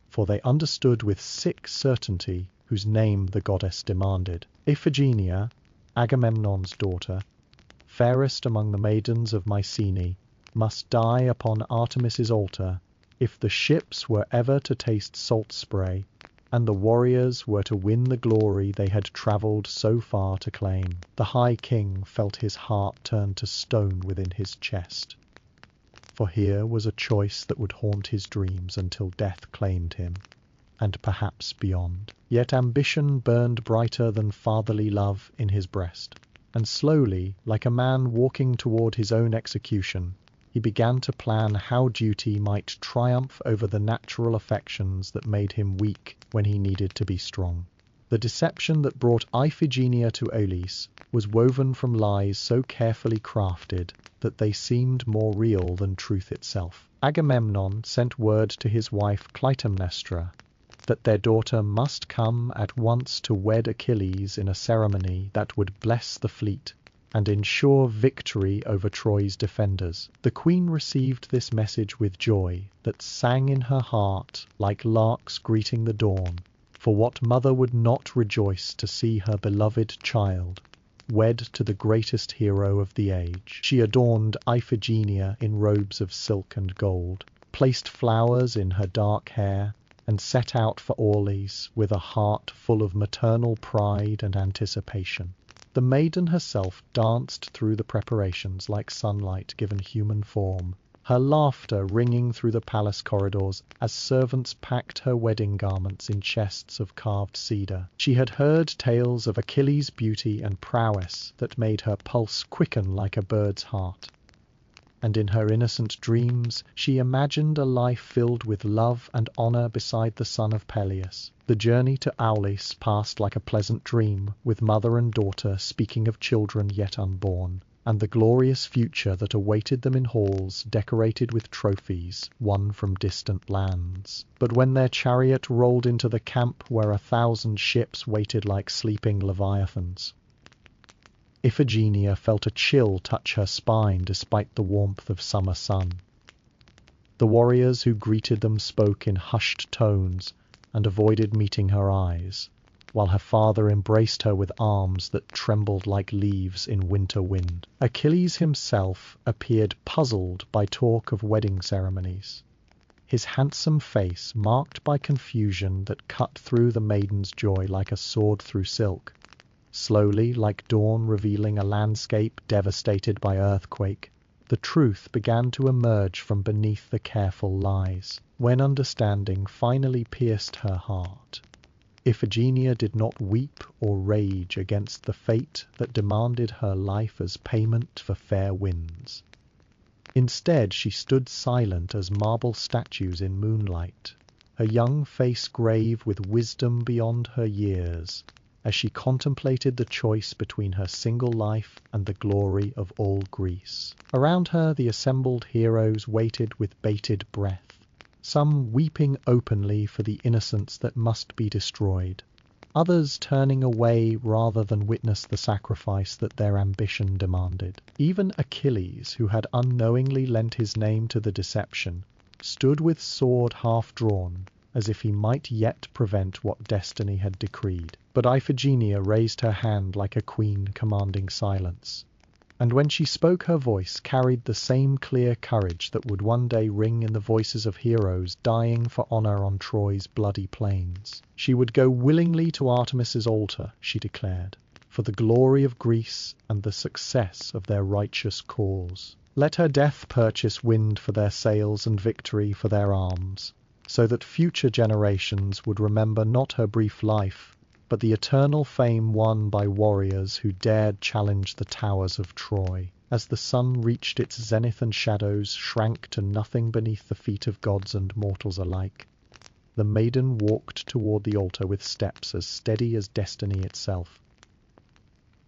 for they understood with sick certainty whose name the goddess demanded. Iphigenia, Agamemnon's daughter, fairest among the maidens of Mycenae, must die upon Artemis's altar if the ships were ever to taste salt spray, and the warriors were to win the glory they had travelled so far to claim. The High King felt his heart turn to stone within his chest, for here was a choice that would haunt his dreams until death claimed him, and perhaps beyond. Yet ambition burned brighter than fatherly love in his breast, and slowly, like a man walking toward his own execution, he began to plan how duty might triumph over the natural affections that made him weak when he needed to be strong. The deception that brought Iphigenia to Aulis was woven from lies so carefully crafted that they seemed more real than truth itself. Agamemnon sent word to his wife Clytemnestra that their daughter must come at once to wed Achilles in a ceremony that would bless the fleet and ensure victory over Troy's defenders. The queen received this message with joy that sang in her heart like larks greeting the dawn, For what mother would not rejoice to see her beloved child wed to the greatest hero of the age? She adorned Iphigenia in robes of silk and gold, placed flowers in her dark hair, and set out for Orlys with a heart full of maternal pride and anticipation. The maiden herself danced through the preparations like sunlight given human form, her laughter ringing through the palace corridors as servants packed her wedding garments in chests of carved cedar. She had heard tales of Achilles' beauty and prowess that made her pulse quicken like a bird's heart. And in her innocent dreams she imagined a life filled with love and honor beside the son of Peleus. The journey to Aulis passed like a pleasant dream, with mother and daughter speaking of children yet unborn, and the glorious future that awaited them in halls decorated with trophies won from distant lands. But when their chariot rolled into the camp where 1,000 ships waited like sleeping leviathans, Iphigenia felt a chill touch her spine despite the warmth of summer sun. The warriors who greeted them spoke in hushed tones and avoided meeting her eyes, while her father embraced her with arms that trembled like leaves in winter wind. Achilles himself appeared puzzled by talk of wedding ceremonies, his handsome face marked by confusion that cut through the maiden's joy like a sword through silk. Slowly, like dawn revealing a landscape devastated by earthquake, the truth began to emerge from beneath the careful lies. When understanding finally pierced her heart, Iphigenia did not weep or rage against the fate that demanded her life as payment for fair winds. Instead, she stood silent as marble statues in moonlight, her young face grave with wisdom beyond her years, as she contemplated the choice between her single life and the glory of all Greece. Around her the assembled heroes waited with bated breath, some weeping openly for the innocence that must be destroyed, others turning away rather than witness the sacrifice that their ambition demanded. Even Achilles, who had unknowingly lent his name to the deception, stood with sword half drawn, as if he might yet prevent what destiny had decreed. But Iphigenia raised her hand like a queen commanding silence, and when she spoke her voice carried the same clear courage that would one day ring in the voices of heroes dying for honor on Troy's bloody plains. She would go willingly to Artemis's altar, she declared, for the glory of Greece and the success of their righteous cause. Let her death purchase wind for their sails and victory for their arms, so that future generations would remember not her brief life, but the eternal fame won by warriors who dared challenge the towers of Troy. As the sun reached its zenith and shadows shrank to nothing beneath the feet of gods and mortals alike, the maiden walked toward the altar with steps as steady as destiny itself,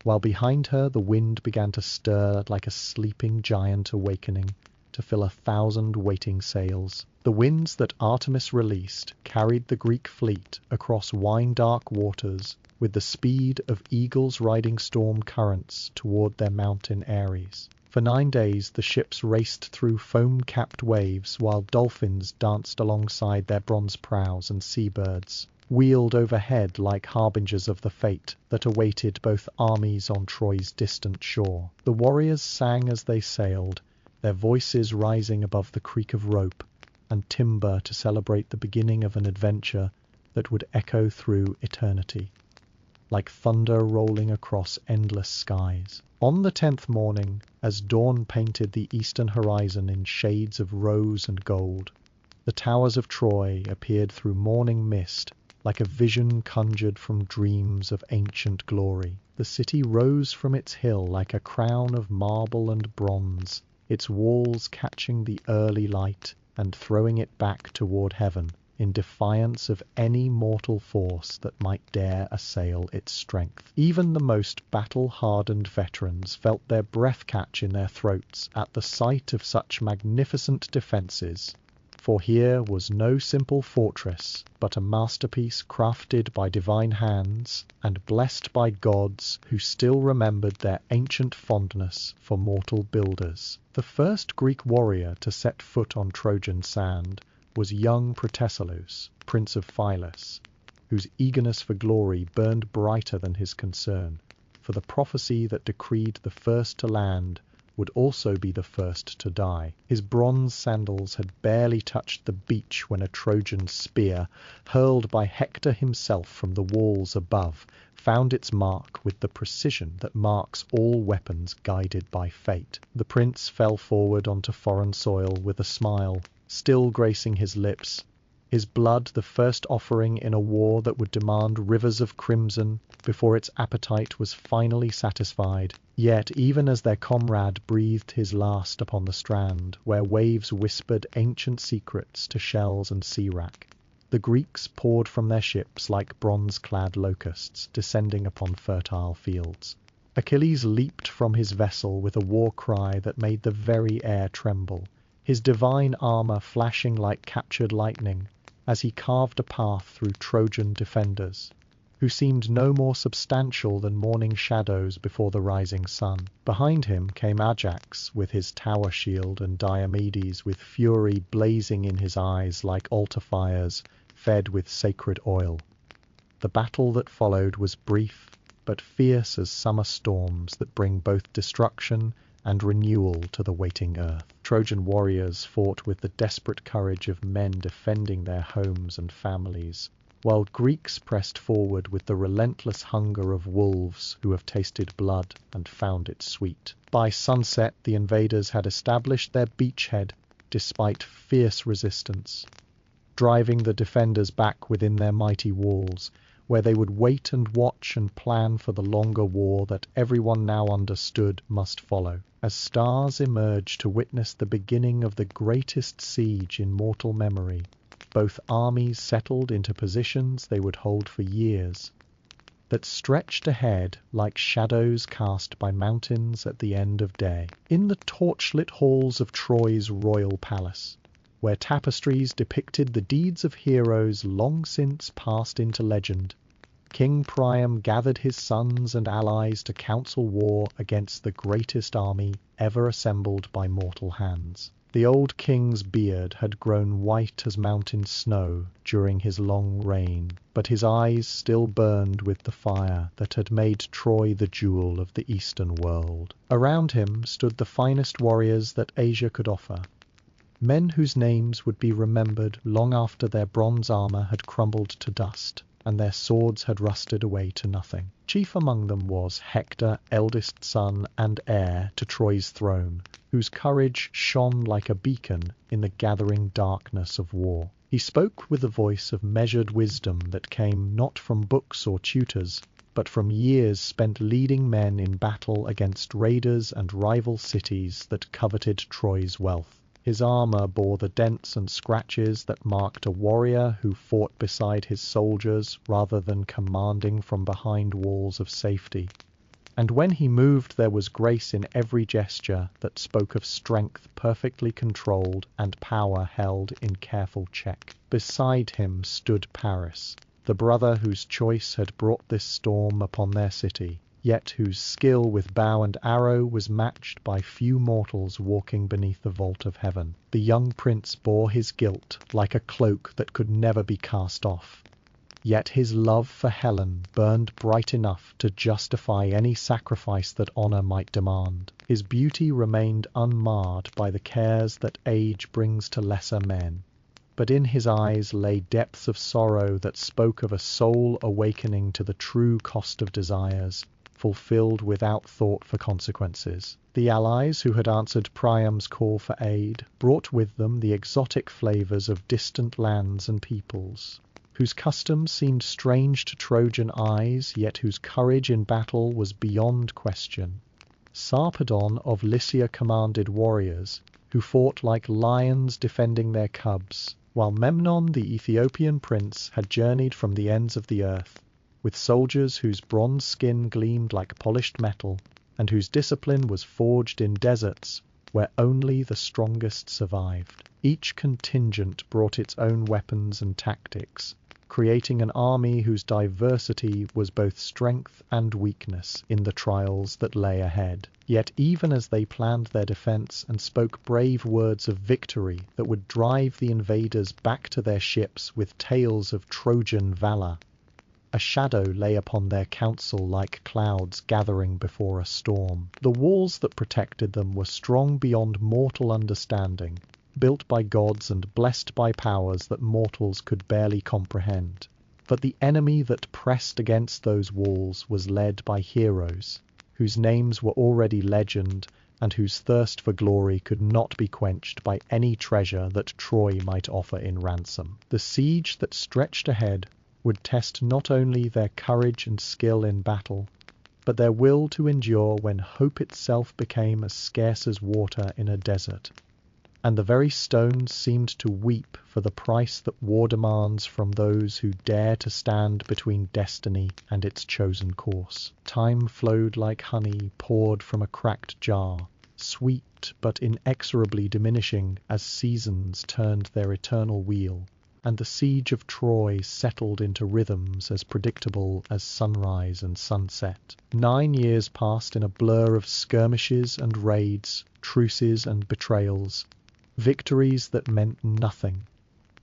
while behind her the wind began to stir like a sleeping giant awakening to fill 1,000 waiting sails. The winds that Artemis released carried the Greek fleet across wine-dark waters with the speed of eagles riding storm currents toward their mountain eyries. For 9 days the ships raced through foam-capped waves while dolphins danced alongside their bronze prows and seabirds wheeled overhead like harbingers of the fate that awaited both armies on Troy's distant shore. The warriors sang as they sailed, their voices rising above the creak of rope and timber to celebrate the beginning of an adventure that would echo through eternity, like thunder rolling across endless skies. On the 10th morning, as dawn painted the eastern horizon in shades of rose and gold, the towers of Troy appeared through morning mist like a vision conjured from dreams of ancient glory. The city rose from its hill like a crown of marble and bronze, its walls catching the early light and throwing it back toward heaven in defiance of any mortal force that might dare assail its strength. Even the most battle-hardened veterans felt their breath catch in their throats at the sight of such magnificent defenses, for here was no simple fortress, but a masterpiece crafted by divine hands and blessed by gods who still remembered their ancient fondness for mortal builders. The first Greek warrior to set foot on Trojan sand was young Protesilaus, prince of Phylus, whose eagerness for glory burned brighter than his concern, for the prophecy that decreed the first to land would also be the first to die. His bronze sandals had barely touched the beach when a Trojan spear, hurled by Hector himself from the walls above, found its mark with the precision that marks all weapons guided by fate. The prince fell forward onto foreign soil with a smile still gracing his lips, his blood the first offering in a war that would demand rivers of crimson before its appetite was finally satisfied. Yet even as their comrade breathed his last upon the strand, where waves whispered ancient secrets to shells and sea-wrack, the Greeks poured from their ships like bronze-clad locusts descending upon fertile fields. Achilles leaped from his vessel with a war cry that made the very air tremble, his divine armor flashing like captured lightning as he carved a path through Trojan defenders, who seemed no more substantial than morning shadows before the rising sun. Behind him came Ajax with his tower shield and Diomedes with fury blazing in his eyes like altar fires fed with sacred oil. The battle that followed was brief, but fierce as summer storms that bring both destruction and renewal to the waiting earth. Trojan warriors fought with the desperate courage of men defending their homes and families, while Greeks pressed forward with the relentless hunger of wolves who have tasted blood and found it sweet. By sunset, the invaders had established their beachhead despite fierce resistance, driving the defenders back within their mighty walls, where they would wait and watch and plan for the longer war that everyone now understood must follow. As stars emerged to witness the beginning of the greatest siege in mortal memory, both armies settled into positions they would hold for years, that stretched ahead like shadows cast by mountains at the end of day. In the torchlit halls of Troy's royal palace, where tapestries depicted the deeds of heroes long since passed into legend, King Priam gathered his sons and allies to counsel war against the greatest army ever assembled by mortal hands. The old king's beard had grown white as mountain snow during his long reign, but his eyes still burned with the fire that had made Troy the jewel of the eastern world. Around him stood the finest warriors that Asia could offer, men whose names would be remembered long after their bronze armor had crumbled to dust and their swords had rusted away to nothing. Chief among them was Hector, eldest son and heir to Troy's throne, whose courage shone like a beacon in the gathering darkness of war. He spoke with the voice of measured wisdom that came not from books or tutors, but from years spent leading men in battle against raiders and rival cities that coveted Troy's wealth. His armor bore the dents and scratches that marked a warrior who fought beside his soldiers rather than commanding from behind walls of safety. And when he moved, there was grace in every gesture that spoke of strength perfectly controlled and power held in careful check. Beside him stood Paris, the brother whose choice had brought this storm upon their city, yet whose skill with bow and arrow was matched by few mortals walking beneath the vault of heaven. The young prince bore his guilt like a cloak that could never be cast off, yet his love for Helen burned bright enough to justify any sacrifice that honor might demand. His beauty remained unmarred by the cares that age brings to lesser men, but in his eyes lay depths of sorrow that spoke of a soul awakening to the true cost of desires, fulfilled without thought for consequences. The allies who had answered Priam's call for aid brought with them the exotic flavors of distant lands and peoples, whose customs seemed strange to Trojan eyes, yet whose courage in battle was beyond question. Sarpedon of Lycia commanded warriors, who fought like lions defending their cubs, while Memnon the Ethiopian prince had journeyed from the ends of the earth, with soldiers whose bronze skin gleamed like polished metal, and whose discipline was forged in deserts where only the strongest survived. Each contingent brought its own weapons and tactics, creating an army whose diversity was both strength and weakness in the trials that lay ahead. Yet even as they planned their defense and spoke brave words of victory that would drive the invaders back to their ships with tales of Trojan valor, A shadow lay upon their council like clouds gathering before a storm. The walls that protected them were strong beyond mortal understanding, built by gods and blessed by powers that mortals could barely comprehend. But the enemy that pressed against those walls was led by heroes, whose names were already legend and whose thirst for glory could not be quenched by any treasure that Troy might offer in ransom. The siege that stretched ahead would test not only their courage and skill in battle, but their will to endure when hope itself became as scarce as water in a desert, and the very stones seemed to weep for the price that war demands from those who dare to stand between destiny and its chosen course. Time flowed like honey poured from a cracked jar, sweet but inexorably diminishing as seasons turned their eternal wheel, and the siege of Troy settled into rhythms as predictable as sunrise and sunset. 9 years passed in a blur of skirmishes and raids, truces and betrayals, victories that meant nothing,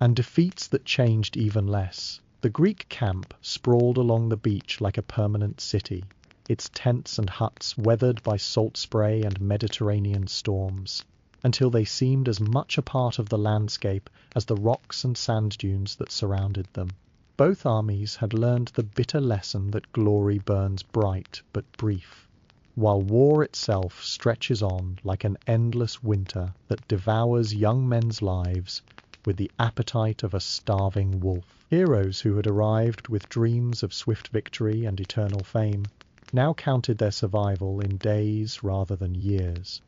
and defeats that changed even less. The Greek camp sprawled along the beach like a permanent city, its tents and huts weathered by salt spray and Mediterranean storms, until they seemed as much a part of the landscape as the rocks and sand dunes that surrounded them. Both armies had learned the bitter lesson that glory burns bright but brief, while war itself stretches on like an endless winter that devours young men's lives with the appetite of a starving wolf. Heroes who had arrived with dreams of swift victory and eternal fame now counted their survival in days rather than years,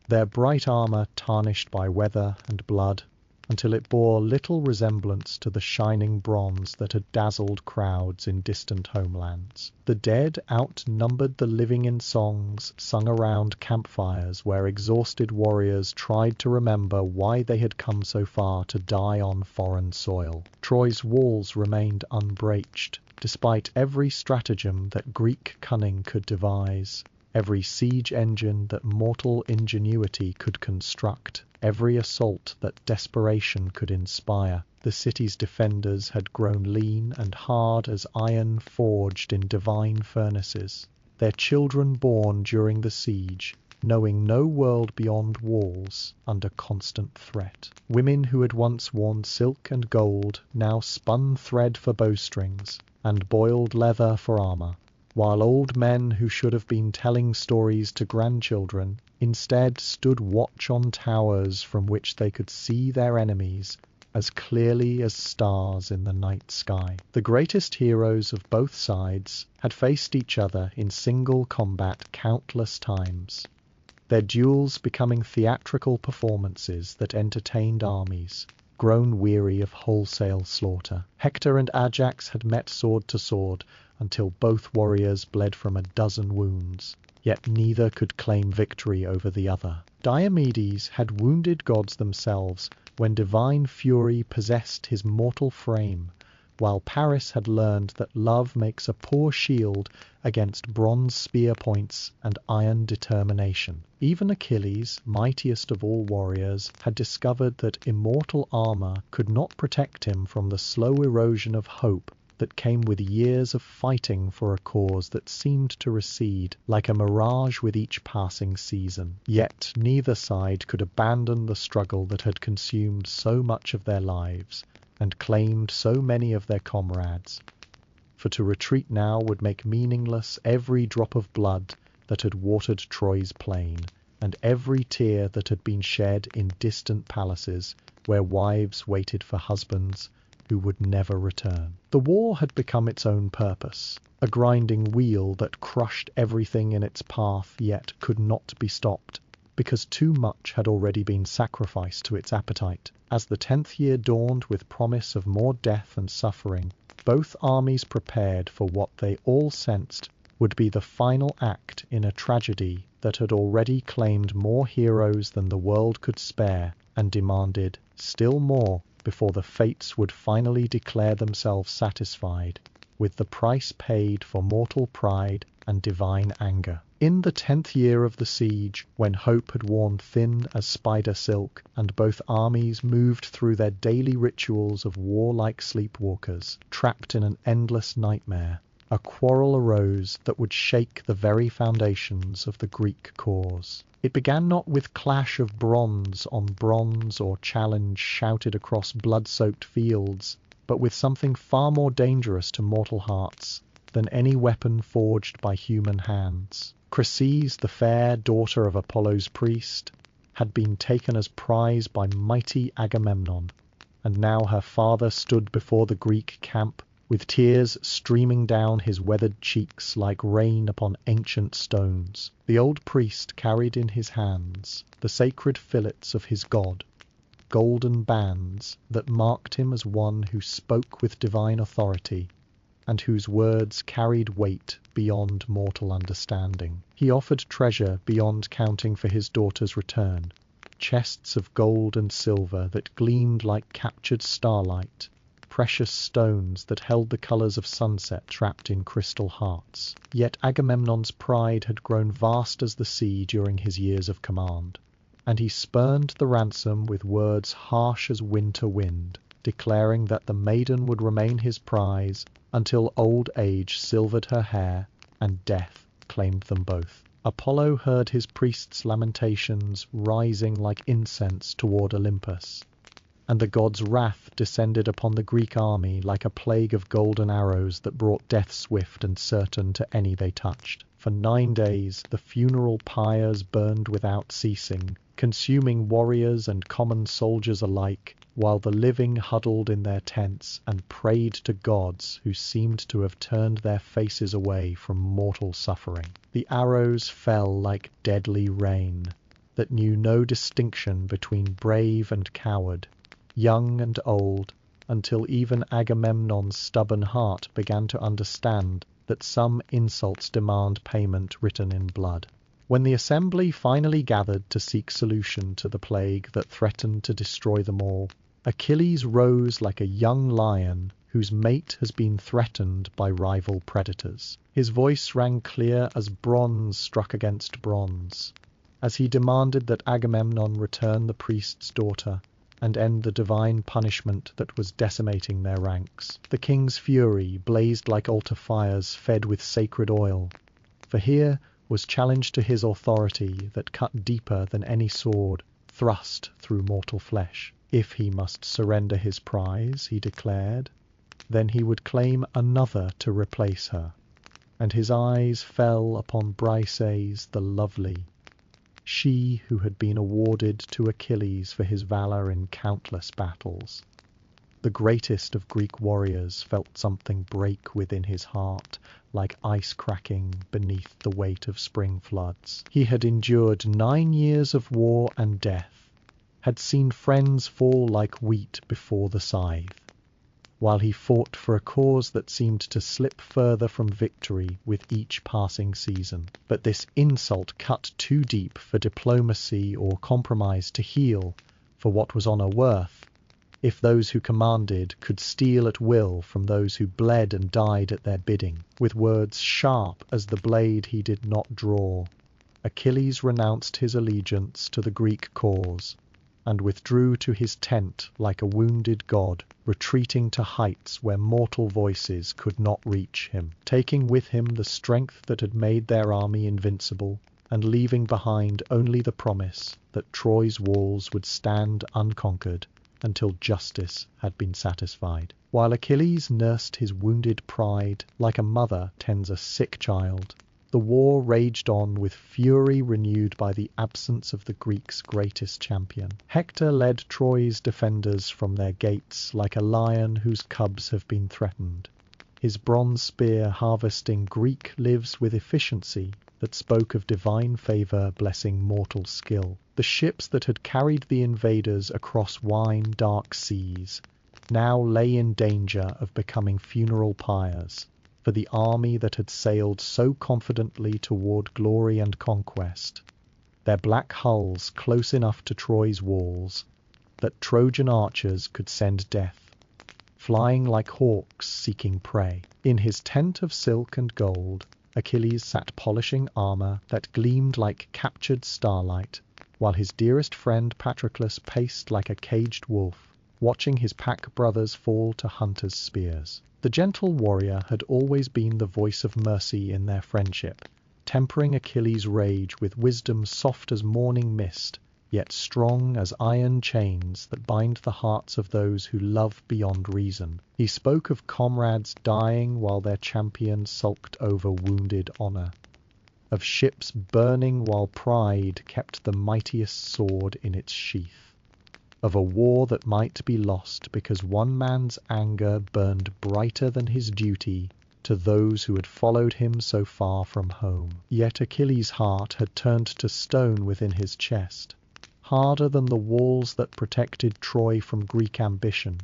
their bright armor tarnished by weather and blood, until it bore little resemblance to the shining bronze that had dazzled crowds in distant homelands. The dead outnumbered the living in songs sung around campfires where exhausted warriors tried to remember why they had come so far to die on foreign soil. Troy's walls remained unbreached, despite every stratagem that Greek cunning could devise, every siege engine that mortal ingenuity could construct, every assault that desperation could inspire. The city's defenders had grown lean and hard as iron forged in divine furnaces, their children born during the siege, knowing no world beyond walls, under constant threat. Women who had once worn silk and gold now spun thread for bowstrings and boiled leather for armor, while old men who should have been telling stories to grandchildren instead stood watch on towers from which they could see their enemies as clearly as stars in the night sky. The greatest heroes of both sides had faced each other in single combat countless times, their duels becoming theatrical performances that entertained armies, grown weary of wholesale slaughter. Hector and Ajax had met sword to sword until both warriors bled from a dozen wounds, yet neither could claim victory over the other. Diomedes had wounded gods themselves when divine fury possessed his mortal frame, while Paris had learned that love makes a poor shield against bronze spear points and iron determination. Even Achilles, mightiest of all warriors, had discovered that immortal armor could not protect him from the slow erosion of hope that came with years of fighting for a cause that seemed to recede like a mirage with each passing season. Yet neither side could abandon the struggle that had consumed so much of their lives and claimed so many of their comrades, for to retreat now would make meaningless every drop of blood that had watered Troy's plain, and every tear that had been shed in distant palaces where wives waited for husbands who would never return. The war had become its own purpose, a grinding wheel that crushed everything in its path yet could not be stopped, because too much had already been sacrificed to its appetite. As the 10th year dawned with promise of more death and suffering, both armies prepared for what they all sensed would be the final act in a tragedy that had already claimed more heroes than the world could spare and demanded still more before the fates would finally declare themselves satisfied with the price paid for mortal pride and divine anger. In the 10th year of the siege, when hope had worn thin as spider silk, and both armies moved through their daily rituals of warlike sleepwalkers, trapped in an endless nightmare, a quarrel arose that would shake the very foundations of the Greek cause. It began not with clash of bronze on bronze or challenge shouted across blood-soaked fields, but with something far more dangerous to mortal hearts than any weapon forged by human hands. Chryses, the fair daughter of Apollo's priest, had been taken as prize by mighty Agamemnon, and now her father stood before the Greek camp with tears streaming down his weathered cheeks like rain upon ancient stones. The old priest carried in his hands the sacred fillets of his god, golden bands that marked him as one who spoke with divine authority and whose words carried weight beyond mortal understanding. He offered treasure beyond counting for his daughter's return, chests of gold and silver that gleamed like captured starlight, precious stones that held the colours of sunset trapped in crystal hearts. Yet Agamemnon's pride had grown vast as the sea during his years of command, and he spurned the ransom with words harsh as winter wind, declaring that the maiden would remain his prize until old age silvered her hair and death claimed them both. Apollo heard his priest's lamentations rising like incense toward Olympus, and the god's wrath descended upon the Greek army like a plague of golden arrows that brought death swift and certain to any they touched. For 9 days the funeral pyres burned without ceasing, consuming warriors and common soldiers alike, while the living huddled in their tents and prayed to gods who seemed to have turned their faces away from mortal suffering. The arrows fell like deadly rain that knew no distinction between brave and coward, young and old, until even Agamemnon's stubborn heart began to understand that some insults demand payment written in blood. When the assembly finally gathered to seek solution to the plague that threatened to destroy them all, Achilles rose like a young lion whose mate has been threatened by rival predators. His voice rang clear as bronze struck against bronze, as he demanded that Agamemnon return the priest's daughter and end the divine punishment that was decimating their ranks. The king's fury blazed like altar fires fed with sacred oil, for here was challenge to his authority that cut deeper than any sword thrust through mortal flesh. If he must surrender his prize, he declared, then he would claim another to replace her, and his eyes fell upon Briseis the lovely, she who had been awarded to Achilles for his valour in countless battles. The greatest of Greek warriors felt something break within his heart, like ice cracking beneath the weight of spring floods. He had endured 9 years of war and death, had seen friends fall like wheat before the scythe, while he fought for a cause that seemed to slip further from victory with each passing season. But this insult cut too deep for diplomacy or compromise to heal for what was honour worth, if those who commanded could steal at will from those who bled and died at their bidding. With words sharp as the blade he did not draw, Achilles renounced his allegiance to the Greek cause, and withdrew to his tent like a wounded god, retreating to heights where mortal voices could not reach him, taking with him the strength that had made their army invincible, and leaving behind only the promise that Troy's walls would stand unconquered until justice had been satisfied. While Achilles nursed his wounded pride like a mother tends a sick child, the war raged on with fury renewed by the absence of the Greeks' greatest champion. Hector led Troy's defenders from their gates like a lion whose cubs have been threatened, his bronze spear harvesting Greek lives with efficiency that spoke of divine favour blessing mortal skill. The ships that had carried the invaders across wine-dark seas now lay in danger of becoming funeral pyres for the army that had sailed so confidently toward glory and conquest, their black hulls close enough to Troy's walls that Trojan archers could send death flying like hawks seeking prey. In his tent of silk and gold, Achilles sat polishing armor that gleamed like captured starlight, while his dearest friend Patroclus paced like a caged wolf, watching his pack brothers fall to hunters' spears. The gentle warrior had always been the voice of mercy in their friendship, tempering Achilles' rage with wisdom soft as morning mist, yet strong as iron chains that bind the hearts of those who love beyond reason. He spoke of comrades dying while their champion sulked over wounded honor, of ships burning while pride kept the mightiest sword in its sheath, of a war that might be lost because one man's anger burned brighter than his duty to those who had followed him so far from home. Yet Achilles' heart had turned to stone within his chest, harder than the walls that protected Troy from Greek ambition.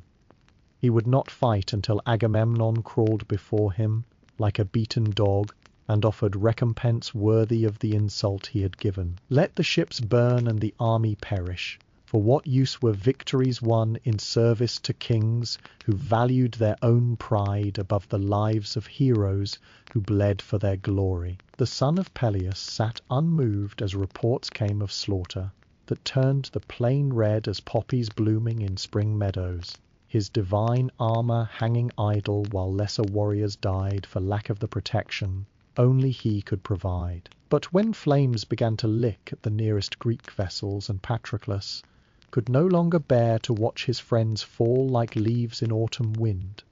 He would not fight until Agamemnon crawled before him like a beaten dog and offered recompense worthy of the insult he had given. Let the ships burn and the army perish. For what use were victories won in service to kings who valued their own pride above the lives of heroes who bled for their glory? The son of Peleus sat unmoved as reports came of slaughter that turned the plain red as poppies blooming in spring meadows, his divine armor hanging idle while lesser warriors died for lack of the protection only he could provide. But when flames began to lick at the nearest Greek vessels and Patroclus could no longer bear to watch his friends fall like leaves in autumn wind,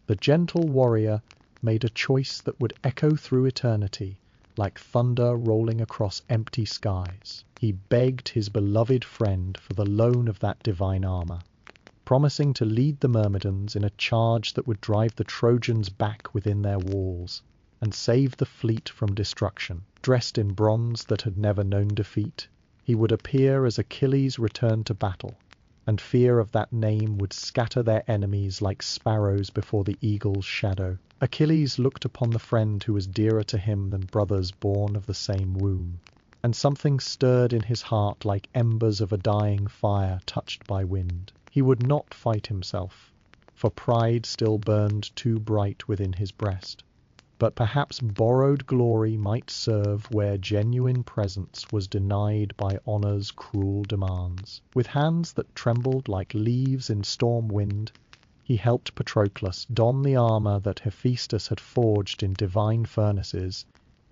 the gentle warrior made a choice that would echo through eternity like thunder rolling across empty skies. He begged his beloved friend for the loan of that divine armor, promising to lead the Myrmidons in a charge that would drive the Trojans back within their walls and save the fleet from destruction. Dressed in bronze that had never known defeat, he would appear as Achilles returned to battle, and fear of that name would scatter their enemies like sparrows before the eagle's shadow. Achilles looked upon the friend who was dearer to him than brothers born of the same womb, and something stirred in his heart like embers of a dying fire touched by wind. He would not fight himself, for pride still burned too bright within his breast. But perhaps borrowed glory might serve where genuine presence was denied by honor's cruel demands. With hands that trembled like leaves in storm wind, he helped Patroclus don the armor that Hephaestus had forged in divine furnaces,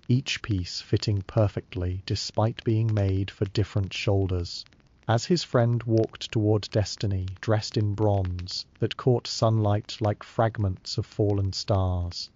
each piece fitting perfectly despite being made for different shoulders. As his friend walked toward destiny, dressed in bronze that caught sunlight like fragments of fallen stars,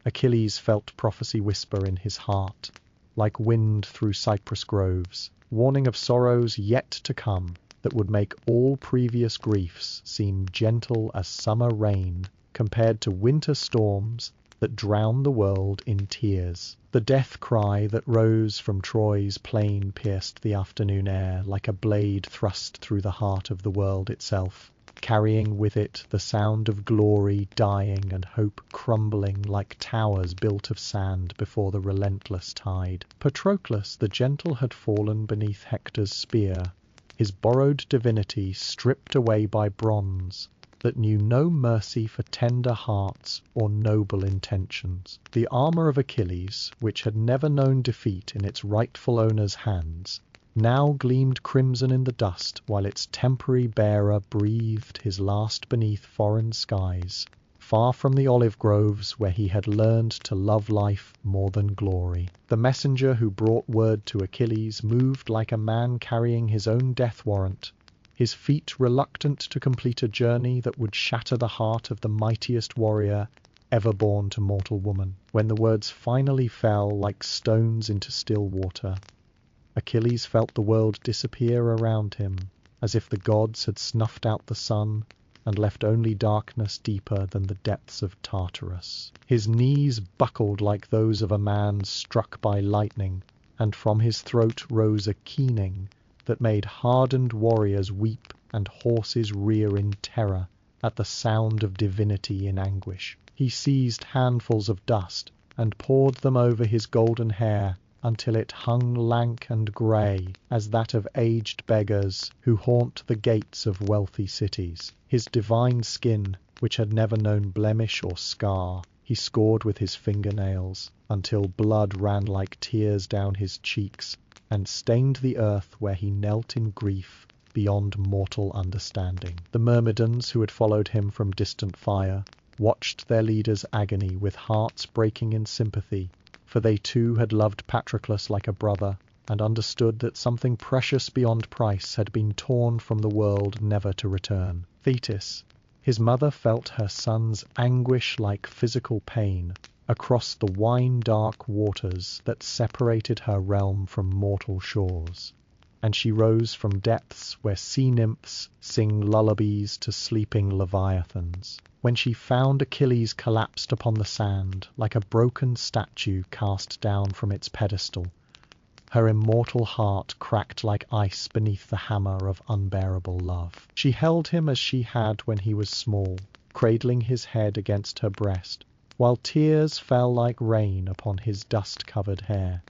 Achilles felt prophecy whisper in his heart, like wind through cypress groves, warning of sorrows yet to come that would make all previous griefs seem gentle as summer rain compared to winter storms that drown the world in tears. The death cry that rose from Troy's plain pierced the afternoon air like a blade thrust through the heart of the world itself, carrying with it the sound of glory dying and hope crumbling like towers built of sand before the relentless tide. Patroclus the gentle had fallen beneath Hector's spear, his borrowed divinity stripped away by bronze that knew no mercy for tender hearts or noble intentions. The armor of Achilles, which had never known defeat in its rightful owner's hands, now gleamed crimson in the dust while its temporary bearer breathed his last beneath foreign skies, far from the olive groves where he had learned to love life more than glory. The messenger who brought word to Achilles moved like a man carrying his own death warrant, his feet reluctant to complete a journey that would shatter the heart of the mightiest warrior ever born to mortal woman. When the words finally fell like stones into still water, Achilles felt the world disappear around him, as if the gods had snuffed out the sun and left only darkness deeper than the depths of Tartarus. His knees buckled like those of a man struck by lightning, and from his throat rose a keening that made hardened warriors weep and horses rear in terror at the sound of divinity in anguish. He seized handfuls of dust and poured them over his golden hair until it hung lank and grey as that of aged beggars who haunt the gates of wealthy cities. His divine skin, which had never known blemish or scar, he scored with his fingernails, until blood ran like tears down his cheeks, and stained the earth where he knelt in grief beyond mortal understanding. The Myrmidons, who had followed him from distant fire, watched their leader's agony with hearts breaking in sympathy, for they too had loved Patroclus like a brother, and understood that something precious beyond price had been torn from the world never to return. Thetis, his mother, felt her son's anguish like physical pain across the wine-dark waters that separated her realm from mortal shores, and she rose from depths where sea nymphs sing lullabies to sleeping leviathans. When she found Achilles collapsed upon the sand like a broken statue cast down from its pedestal, her immortal heart cracked like ice beneath the hammer of unbearable love. She held him as she had when he was small, cradling his head against her breast, while tears fell like rain upon his dust-covered hair.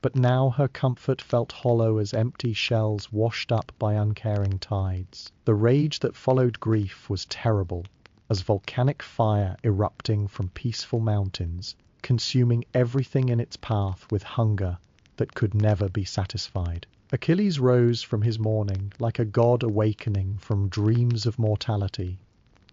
But now her comfort felt hollow as empty shells washed up by uncaring tides. The rage that followed grief was terrible, as volcanic fire erupting from peaceful mountains, consuming everything in its path with hunger that could never be satisfied. Achilles rose from his mourning like a god awakening from dreams of mortality,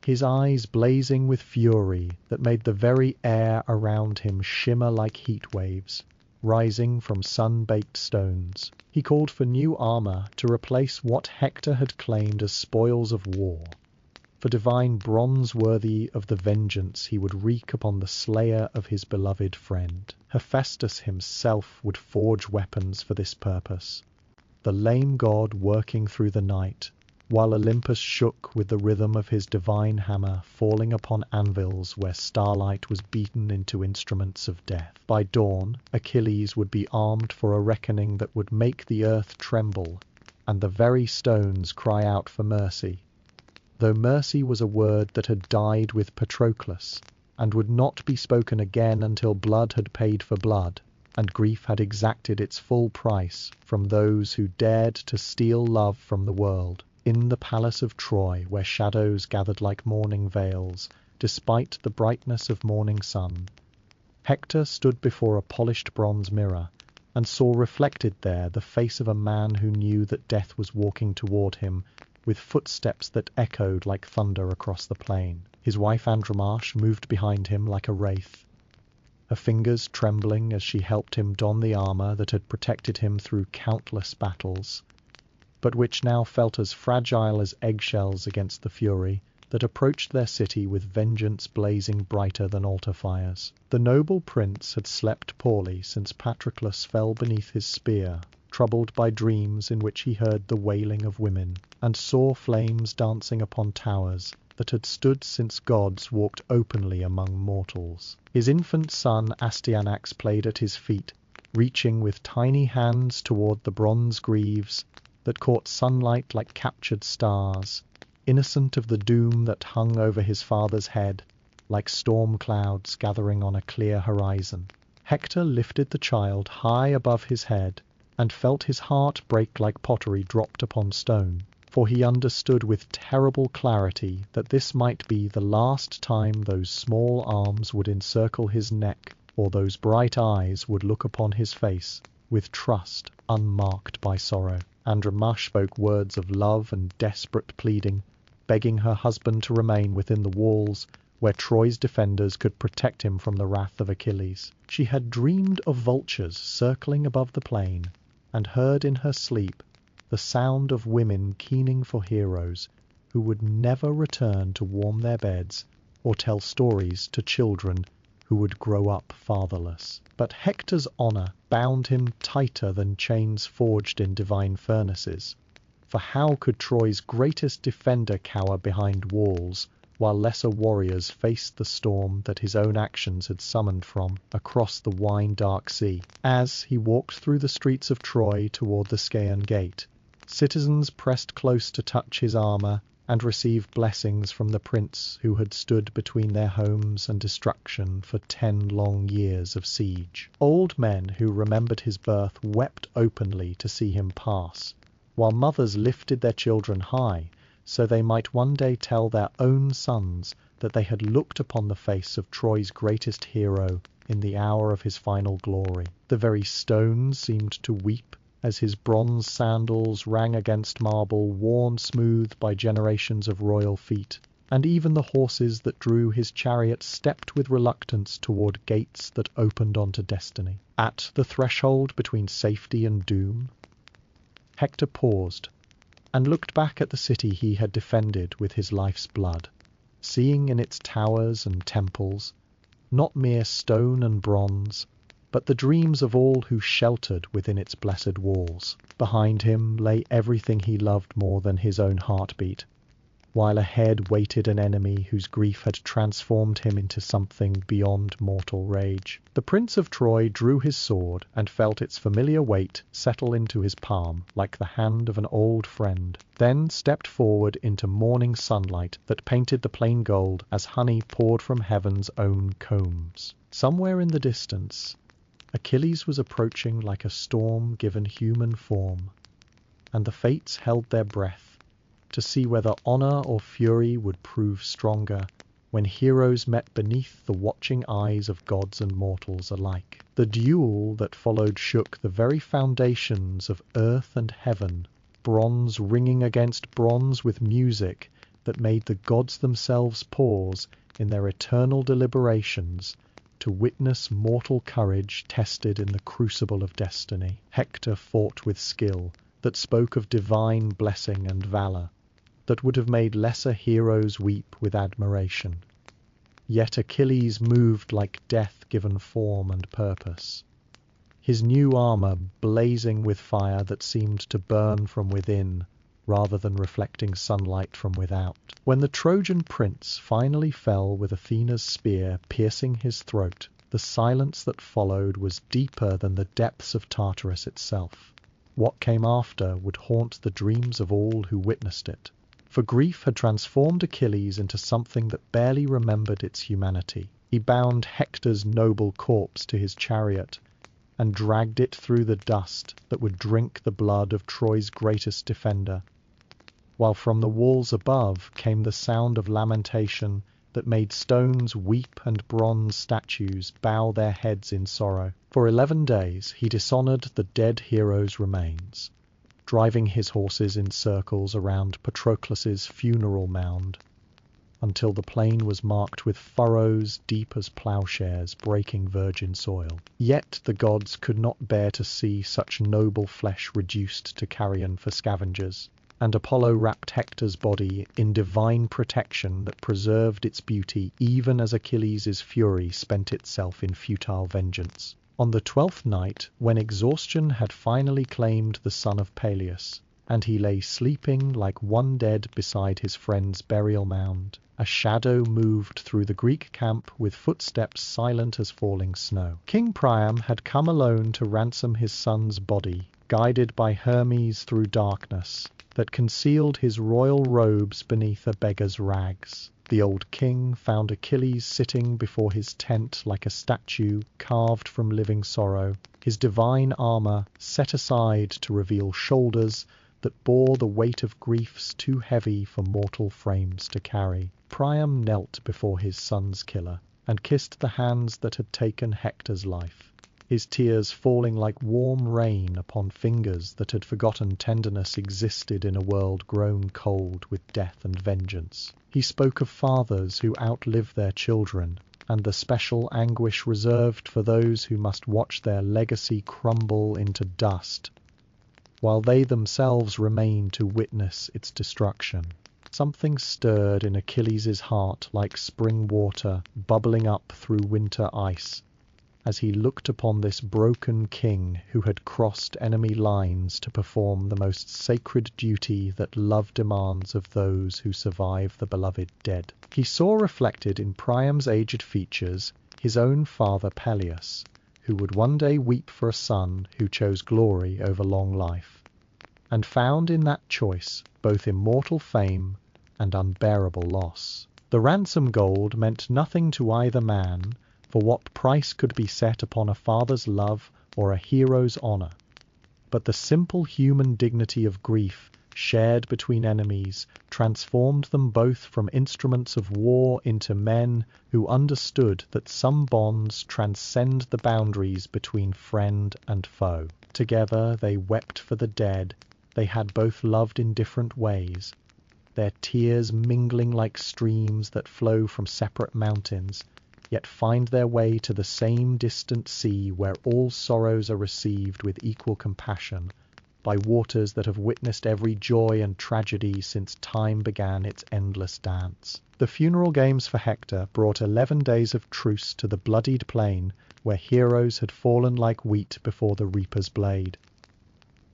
his eyes blazing with fury that made the very air around him shimmer like heat waves, rising from sun-baked stones. He called for new armor to replace what Hector had claimed as spoils of war, for divine bronze worthy of the vengeance he would wreak upon the slayer of his beloved friend. Hephaestus himself would forge weapons for this purpose, the lame god working through the night, while Olympus shook with the rhythm of his divine hammer falling upon anvils where starlight was beaten into instruments of death. By dawn, Achilles would be armed for a reckoning that would make the earth tremble and the very stones cry out for mercy, though mercy was a word that had died with Patroclus, and would not be spoken again until blood had paid for blood, and grief had exacted its full price from those who dared to steal love from the world. In the palace of Troy, where shadows gathered like morning veils, despite the brightness of morning sun, Hector stood before a polished bronze mirror, and saw reflected there the face of a man who knew that death was walking toward him, with footsteps that echoed like thunder across the plain. His wife Andromache moved behind him like a wraith, her fingers trembling as she helped him don the armor that had protected him through countless battles, but which now felt as fragile as eggshells against the fury that approached their city with vengeance blazing brighter than altar fires. The noble prince had slept poorly since Patroclus fell beneath his spear, troubled by dreams in which he heard the wailing of women, and saw flames dancing upon towers that had stood since gods walked openly among mortals. His infant son Astyanax played at his feet, reaching with tiny hands toward the bronze greaves that caught sunlight like captured stars, innocent of the doom that hung over his father's head, like storm clouds gathering on a clear horizon. Hector lifted the child high above his head, and felt his heart break like pottery dropped upon stone, for he understood with terrible clarity that this might be the last time those small arms would encircle his neck, or those bright eyes would look upon his face with trust unmarked by sorrow. Andromache spoke words of love and desperate pleading, begging her husband to remain within the walls where Troy's defenders could protect him from the wrath of Achilles. She had dreamed of vultures circling above the plain, and heard in her sleep the sound of women keening for heroes who would never return to warm their beds or tell stories to children who would grow up fatherless. But Hector's honor bound him tighter than chains forged in divine furnaces. For how could Troy's greatest defender cower behind walls, while lesser warriors faced the storm that his own actions had summoned from across the wine-dark sea? As he walked through the streets of Troy toward the Scaean gate, citizens pressed close to touch his armor and receive blessings from the prince who had stood between their homes and destruction for 10 long years of siege. Old men who remembered his birth wept openly to see him pass, while mothers lifted their children high so they might one day tell their own sons that they had looked upon the face of Troy's greatest hero in the hour of his final glory. The very stones seemed to weep as his bronze sandals rang against marble worn smooth by generations of royal feet, and even the horses that drew his chariot stepped with reluctance toward gates that opened onto destiny. At the threshold between safety and doom, Hector paused and looked back at the city he had defended with his life's blood, seeing in its towers and temples not mere stone and bronze, but the dreams of all who sheltered within its blessed walls. Behind him lay everything he loved more than his own heartbeat, while ahead waited an enemy whose grief had transformed him into something beyond mortal rage. The Prince of Troy drew his sword and felt its familiar weight settle into his palm like the hand of an old friend, then stepped forward into morning sunlight that painted the plain gold as honey poured from heaven's own combs. Somewhere in the distance, Achilles was approaching like a storm given human form, and the fates held their breath to see whether honor or fury would prove stronger when heroes met beneath the watching eyes of gods and mortals alike. The duel that followed shook the very foundations of earth and heaven, bronze ringing against bronze with music that made the gods themselves pause in their eternal deliberations to witness mortal courage tested in the crucible of destiny. Hector fought with skill that spoke of divine blessing and valor, that would have made lesser heroes weep with admiration. Yet Achilles moved like death given form and purpose, his new armor blazing with fire that seemed to burn from within rather than reflecting sunlight from without. When the Trojan prince finally fell with Athena's spear piercing his throat, the silence that followed was deeper than the depths of Tartarus itself. What came after would haunt the dreams of all who witnessed it. For grief had transformed Achilles into something that barely remembered its humanity. He bound Hector's noble corpse to his chariot and dragged it through the dust that would drink the blood of Troy's greatest defender, while from the walls above came the sound of lamentation that made stones weep and bronze statues bow their heads in sorrow. For 11 days he dishonored the dead hero's remains, driving his horses in circles around Patroclus's funeral mound, until the plain was marked with furrows deep as plowshares breaking virgin soil. Yet the gods could not bear to see such noble flesh reduced to carrion for scavengers, and Apollo wrapped Hector's body in divine protection that preserved its beauty even as Achilles' fury spent itself in futile vengeance. On the 12th night, when exhaustion had finally claimed the son of Peleus, and he lay sleeping like one dead beside his friend's burial mound, a shadow moved through the Greek camp with footsteps silent as falling snow. King Priam had come alone to ransom his son's body, guided by Hermes through darkness that concealed his royal robes beneath a beggar's rags. The old king found Achilles sitting before his tent like a statue carved from living sorrow, his divine armor set aside to reveal shoulders that bore the weight of griefs too heavy for mortal frames to carry. Priam knelt before his son's killer and kissed the hands that had taken Hector's life, his tears falling like warm rain upon fingers that had forgotten tenderness existed in a world grown cold with death and vengeance. He spoke of fathers who outlive their children, and the special anguish reserved for those who must watch their legacy crumble into dust, while they themselves remain to witness its destruction. Something stirred in Achilles' heart like spring water bubbling up through winter ice, as he looked upon this broken king who had crossed enemy lines to perform the most sacred duty that love demands of those who survive the beloved dead. He saw reflected in Priam's aged features his own father Peleus, who would one day weep for a son who chose glory over long life, and found in that choice both immortal fame and unbearable loss. The ransom gold meant nothing to either man, for what price could be set upon a father's love or a hero's honor? But the simple human dignity of grief shared between enemies transformed them both from instruments of war into men who understood that some bonds transcend the boundaries between friend and foe. Together they wept for the dead. They had both loved in different ways, their tears mingling like streams that flow from separate mountains, yet find their way to the same distant sea where all sorrows are received with equal compassion by waters that have witnessed every joy and tragedy since time began its endless dance. The funeral games for Hector brought 11 days of truce to the bloodied plain where heroes had fallen like wheat before the reaper's blade.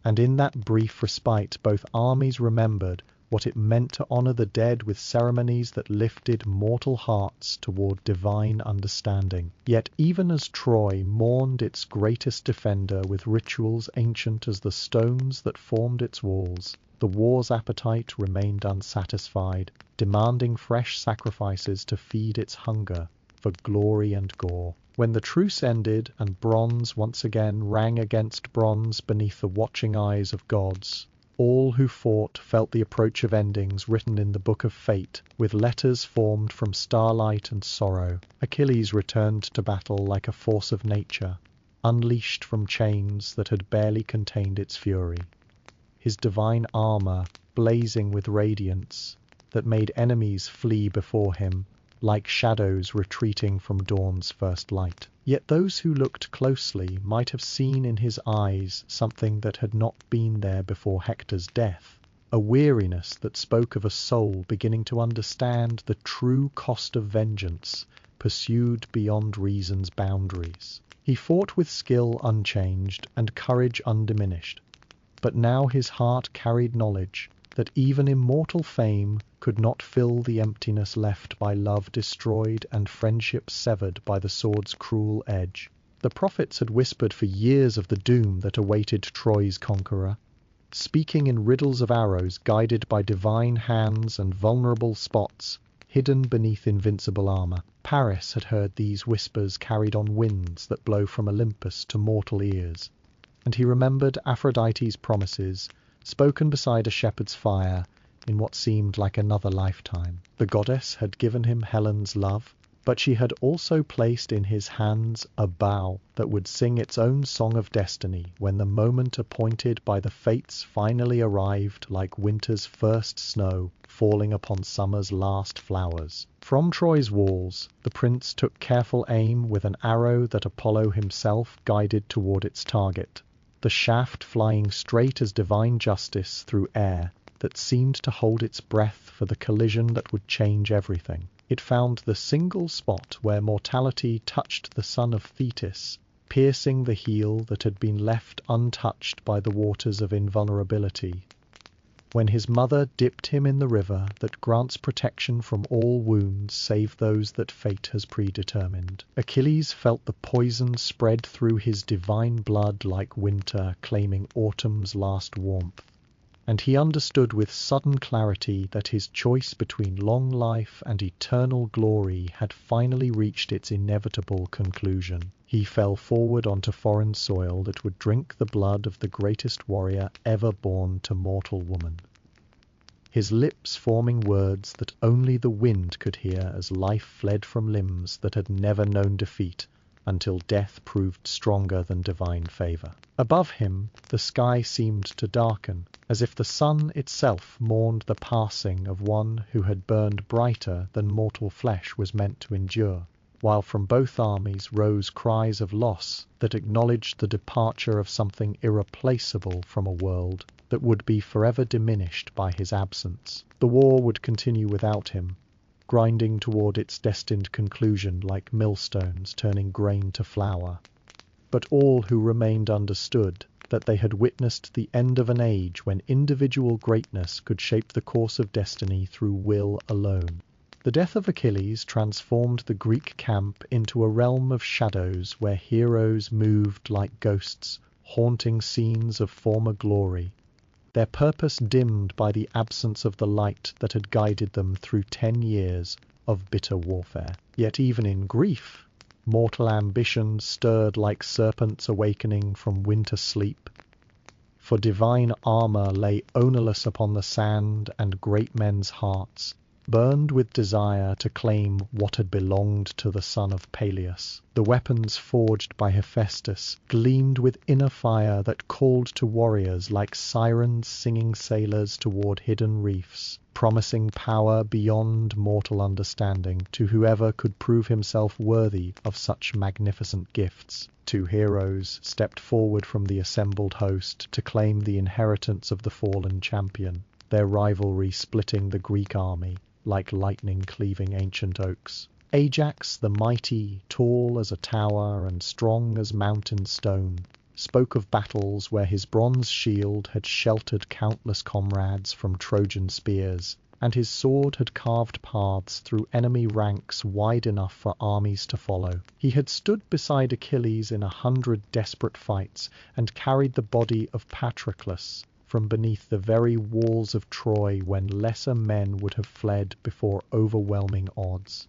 And in that brief respite both armies remembered what it meant to honor the dead with ceremonies that lifted mortal hearts toward divine understanding. Yet even as Troy mourned its greatest defender with rituals ancient as the stones that formed its walls, the war's appetite remained unsatisfied, demanding fresh sacrifices to feed its hunger for glory and gore. When the truce ended and bronze once again rang against bronze beneath the watching eyes of gods, all who fought felt the approach of endings written in the book of fate, with letters formed from starlight and sorrow. Achilles returned to battle like a force of nature, unleashed from chains that had barely contained its fury. His divine armor blazing with radiance that made enemies flee before him, like shadows retreating from dawn's first light. Yet those who looked closely might have seen in his eyes something that had not been there before Hector's death, a weariness that spoke of a soul beginning to understand the true cost of vengeance pursued beyond reason's boundaries. He fought with skill unchanged and courage undiminished, but now his heart carried knowledge that even immortal fame could not fill the emptiness left by love destroyed and friendship severed by the sword's cruel edge. The prophets had whispered for years of the doom that awaited Troy's conqueror, speaking in riddles of arrows guided by divine hands and vulnerable spots hidden beneath invincible armor. Paris had heard these whispers carried on winds that blow from Olympus to mortal ears, and he remembered Aphrodite's promises, spoken beside a shepherd's fire in what seemed like another lifetime. The goddess had given him Helen's love, but she had also placed in his hands a bow that would sing its own song of destiny when the moment appointed by the fates finally arrived, like winter's first snow falling upon summer's last flowers. From Troy's walls, the prince took careful aim with an arrow that Apollo himself guided toward its target, the shaft flying straight as divine justice through air that seemed to hold its breath for the collision that would change everything. It found the single spot where mortality touched the son of Thetis, piercing the heel that had been left untouched by the waters of invulnerability. When his mother dipped him in the river that grants protection from all wounds save those that fate has predetermined, Achilles felt the poison spread through his divine blood like winter claiming autumn's last warmth, and he understood with sudden clarity that his choice between long life and eternal glory had finally reached its inevitable conclusion. He fell forward onto foreign soil that would drink the blood of the greatest warrior ever born to mortal woman, his lips forming words that only the wind could hear as life fled from limbs that had never known defeat until death proved stronger than divine favor. Above him, the sky seemed to darken, as if the sun itself mourned the passing of one who had burned brighter than mortal flesh was meant to endure, while from both armies rose cries of loss that acknowledged the departure of something irreplaceable from a world that would be forever diminished by his absence. The war would continue without him, grinding toward its destined conclusion like millstones turning grain to flour. But all who remained understood that they had witnessed the end of an age when individual greatness could shape the course of destiny through will alone. The death of Achilles transformed the Greek camp into a realm of shadows where heroes moved like ghosts, haunting scenes of former glory, their purpose dimmed by the absence of the light that had guided them through 10 years of bitter warfare. Yet even in grief, mortal ambition stirred like serpents awakening from winter sleep. for divine armour lay ownerless upon the sand, and great men's hearts burned with desire to claim what had belonged to the son of Peleus. The weapons forged by Hephaestus gleamed with inner fire that called to warriors like sirens singing sailors toward hidden reefs, promising power beyond mortal understanding to whoever could prove himself worthy of such magnificent gifts. 2 heroes stepped forward from the assembled host to claim the inheritance of the fallen champion, their rivalry splitting the Greek army like lightning cleaving ancient oaks. Ajax the mighty, tall as a tower and strong as mountain stone, spoke of battles where his bronze shield had sheltered countless comrades from Trojan spears, and his sword had carved paths through enemy ranks wide enough for armies to follow. He had stood beside Achilles in 100 desperate fights, and carried the body of Patroclus from beneath the very walls of Troy when lesser men would have fled before overwhelming odds.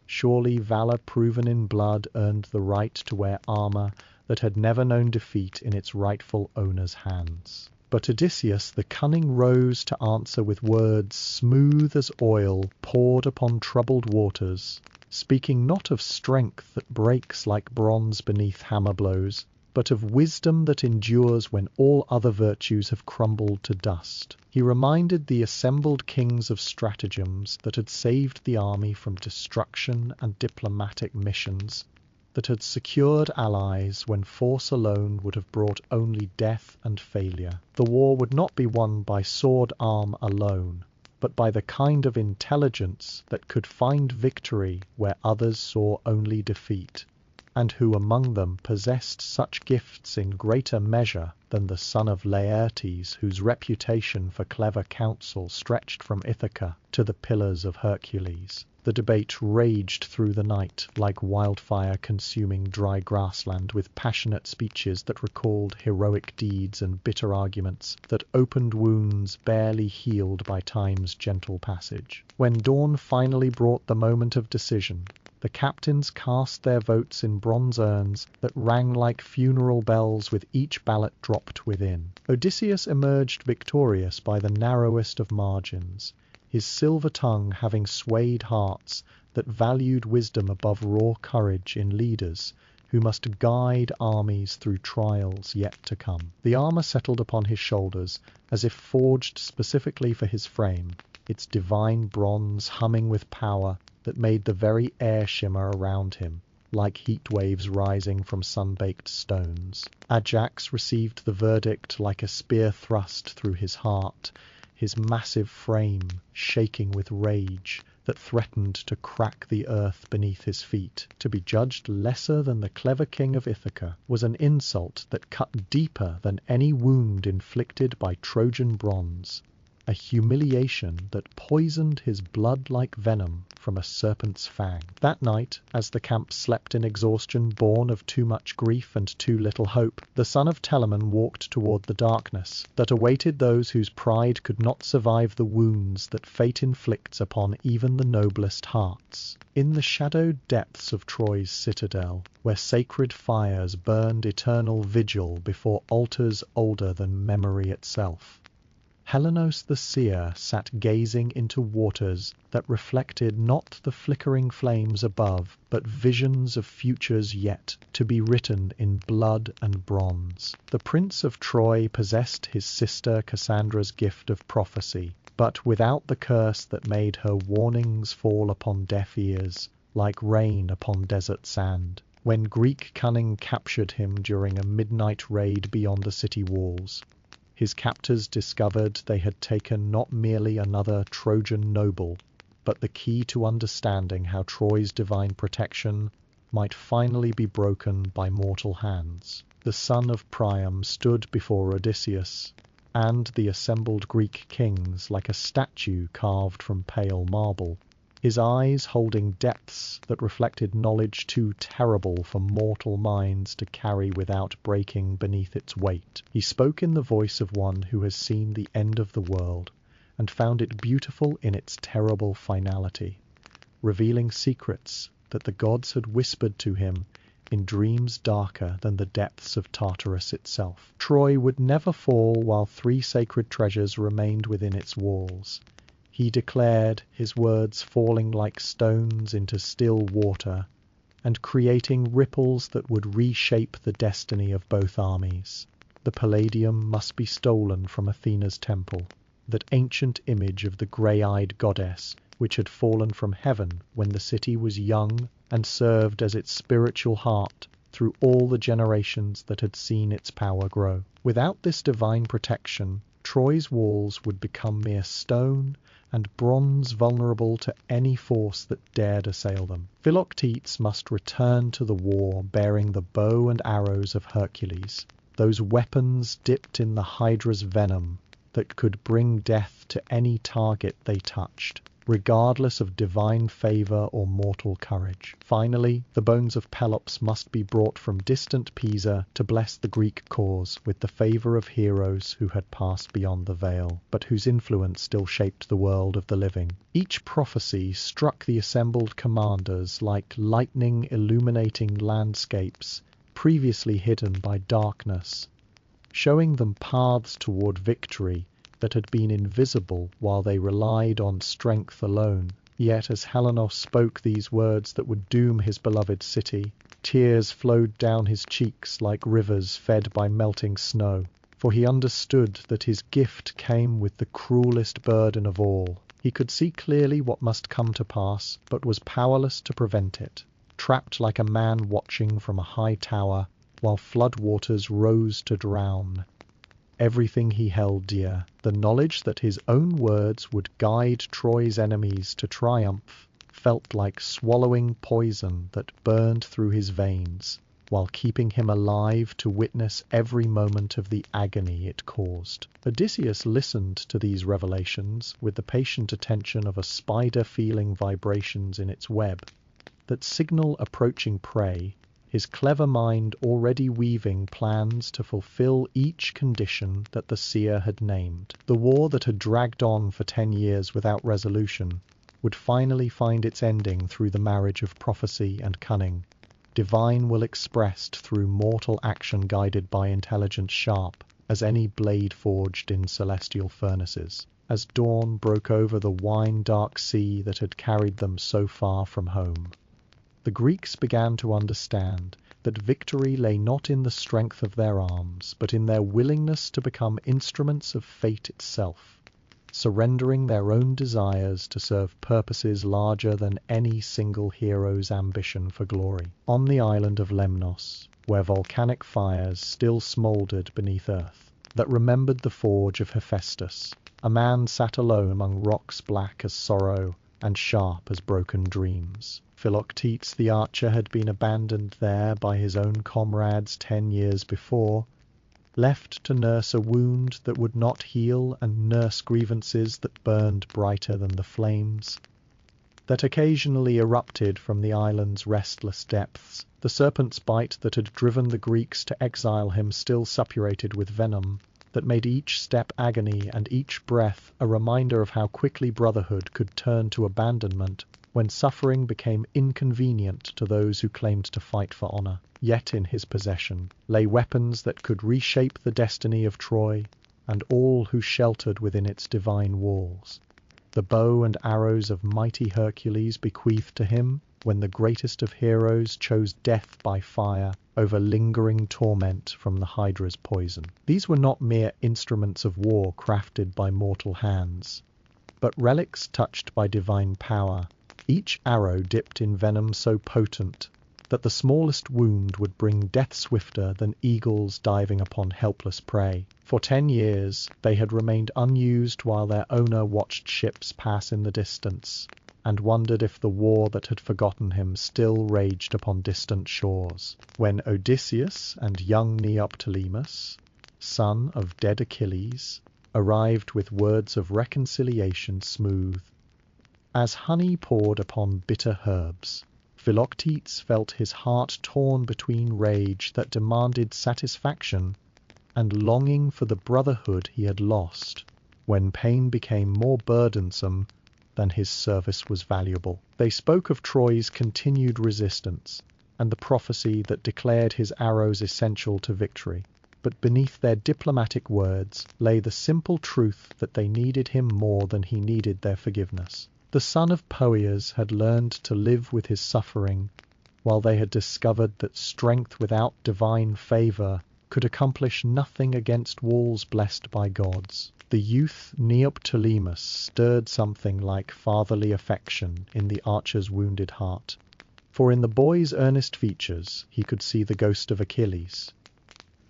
Surely valor proven in blood earned the right to wear armor that had never known defeat in its rightful owner's hands. But Odysseus the cunning rose to answer with words smooth as oil poured upon troubled waters, speaking not of strength that breaks like bronze beneath hammer blows, but of wisdom that endures when all other virtues have crumbled to dust. He reminded the assembled kings of stratagems that had saved the army from destruction and diplomatic missions, that had secured allies when force alone would have brought only death and failure. The war would not be won by sword arm alone, but by the kind of intelligence that could find victory where others saw only defeat, and who among them possessed such gifts in greater measure than the son of Laertes, whose reputation for clever counsel stretched from Ithaca to the Pillars of Hercules. The debate raged through the night like wildfire consuming dry grassland, with passionate speeches that recalled heroic deeds and bitter arguments that opened wounds barely healed by time's gentle passage. When dawn finally brought the moment of decision, the captains cast their votes in bronze urns that rang like funeral bells with each ballot dropped within. Odysseus emerged victorious by the narrowest of margins, his silver tongue having swayed hearts that valued wisdom above raw courage in leaders who must guide armies through trials yet to come. The armor settled upon his shoulders as if forged specifically for his frame, its divine bronze humming with power that made the very air shimmer around him, like heat waves rising from sun-baked stones. Ajax received the verdict like a spear thrust through his heart, his massive frame shaking with rage that threatened to crack the earth beneath his feet. To be judged lesser than the clever king of Ithaca was an insult that cut deeper than any wound inflicted by Trojan bronze, a humiliation that poisoned his blood like venom from a serpent's fang. That night, as the camp slept in exhaustion born of too much grief and too little hope, the son of Telamon walked toward the darkness that awaited those whose pride could not survive the wounds that fate inflicts upon even the noblest hearts. In the shadowed depths of Troy's citadel, where sacred fires burned eternal vigil before altars older than memory itself, Helenos the seer sat gazing into waters that reflected not the flickering flames above, but visions of futures yet to be written in blood and bronze. The prince of Troy possessed his sister Cassandra's gift of prophecy, but without the curse that made her warnings fall upon deaf ears, like rain upon desert sand, when Greek cunning captured him during a midnight raid beyond the city walls. His captors discovered they had taken not merely another Trojan noble, but the key to understanding how Troy's divine protection might finally be broken by mortal hands. The son of Priam stood before Odysseus and the assembled Greek kings like a statue carved from pale marble, his eyes holding depths that reflected knowledge too terrible for mortal minds to carry without breaking beneath its weight. He spoke in the voice of one who has seen the end of the world and found it beautiful in its terrible finality, revealing secrets that the gods had whispered to him in dreams darker than the depths of Tartarus itself. Troy would never fall while 3 sacred treasures remained within its walls. He declared, his words falling like stones into still water, and creating ripples that would reshape the destiny of both armies. The Palladium must be stolen from Athena's temple, that ancient image of the grey-eyed goddess which had fallen from heaven when the city was young and served as its spiritual heart through all the generations that had seen its power grow. Without this divine protection, Troy's walls would become mere stone and bronze, vulnerable to any force that dared assail them. Philoctetes must return to the war bearing the bow and arrows of Hercules, those weapons dipped in the Hydra's venom that could bring death to any target they touched, regardless of divine favor or mortal courage. Finally, the bones of Pelops must be brought from distant Pisa to bless the Greek cause with the favor of heroes who had passed beyond the veil, but whose influence still shaped the world of the living. Each prophecy struck the assembled commanders like lightning illuminating landscapes previously hidden by darkness, showing them paths toward victory that had been invisible while they relied on strength alone. Yet as Helen spoke these words that would doom his beloved city, tears flowed down his cheeks like rivers fed by melting snow, for he understood that his gift came with the cruelest burden of all. He could see clearly what must come to pass, but was powerless to prevent it, trapped like a man watching from a high tower while flood waters rose to drown everything he held dear. The knowledge that his own words would guide Troy's enemies to triumph felt like swallowing poison that burned through his veins, while keeping him alive to witness every moment of the agony it caused. Odysseus listened to these revelations with the patient attention of a spider feeling vibrations in its web that signal approaching prey, his clever mind already weaving plans to fulfill each condition that the seer had named. The war that had dragged on for 10 years without resolution would finally find its ending through the marriage of prophecy and cunning, divine will expressed through mortal action guided by intelligence sharp as any blade forged in celestial furnaces. As dawn broke over the wine-dark sea that had carried them so far from home, the Greeks began to understand that victory lay not in the strength of their arms, but in their willingness to become instruments of fate itself, surrendering their own desires to serve purposes larger than any single hero's ambition for glory. On the island of Lemnos, where volcanic fires still smouldered beneath earth, that remembered the forge of Hephaestus, a man sat alone among rocks black as sorrow and sharp as broken dreams. Philoctetes the archer had been abandoned there by his own comrades 10 years before, left to nurse a wound that would not heal and nurse grievances that burned brighter than the flames that occasionally erupted from the island's restless depths. The serpent's bite that had driven the Greeks to exile him still suppurated with venom that made each step agony and each breath a reminder of how quickly brotherhood could turn to abandonment when suffering became inconvenient to those who claimed to fight for honor. Yet in his possession lay weapons that could reshape the destiny of Troy and all who sheltered within its divine walls. The bow and arrows of mighty Hercules bequeathed to him when the greatest of heroes chose death by fire over lingering torment from the Hydra's poison. These were not mere instruments of war crafted by mortal hands, but relics touched by divine power, each arrow dipped in venom so potent that the smallest wound would bring death swifter than eagles diving upon helpless prey. For 10 years they had remained unused while their owner watched ships pass in the distance and wondered if the war that had forgotten him still raged upon distant shores. When Odysseus and young Neoptolemus, son of dead Achilles, arrived with words of reconciliation smooth as honey poured upon bitter herbs, Philoctetes felt his heart torn between rage that demanded satisfaction and longing for the brotherhood he had lost, when pain became more burdensome than his service was valuable. They spoke of Troy's continued resistance, and the prophecy that declared his arrows essential to victory. But beneath their diplomatic words lay the simple truth that they needed him more than he needed their forgiveness. The son of Poeas had learned to live with his suffering, while they had discovered that strength without divine favor could accomplish nothing against walls blessed by gods. The youth Neoptolemus stirred something like fatherly affection in the archer's wounded heart, for in the boy's earnest features he could see the ghost of Achilles,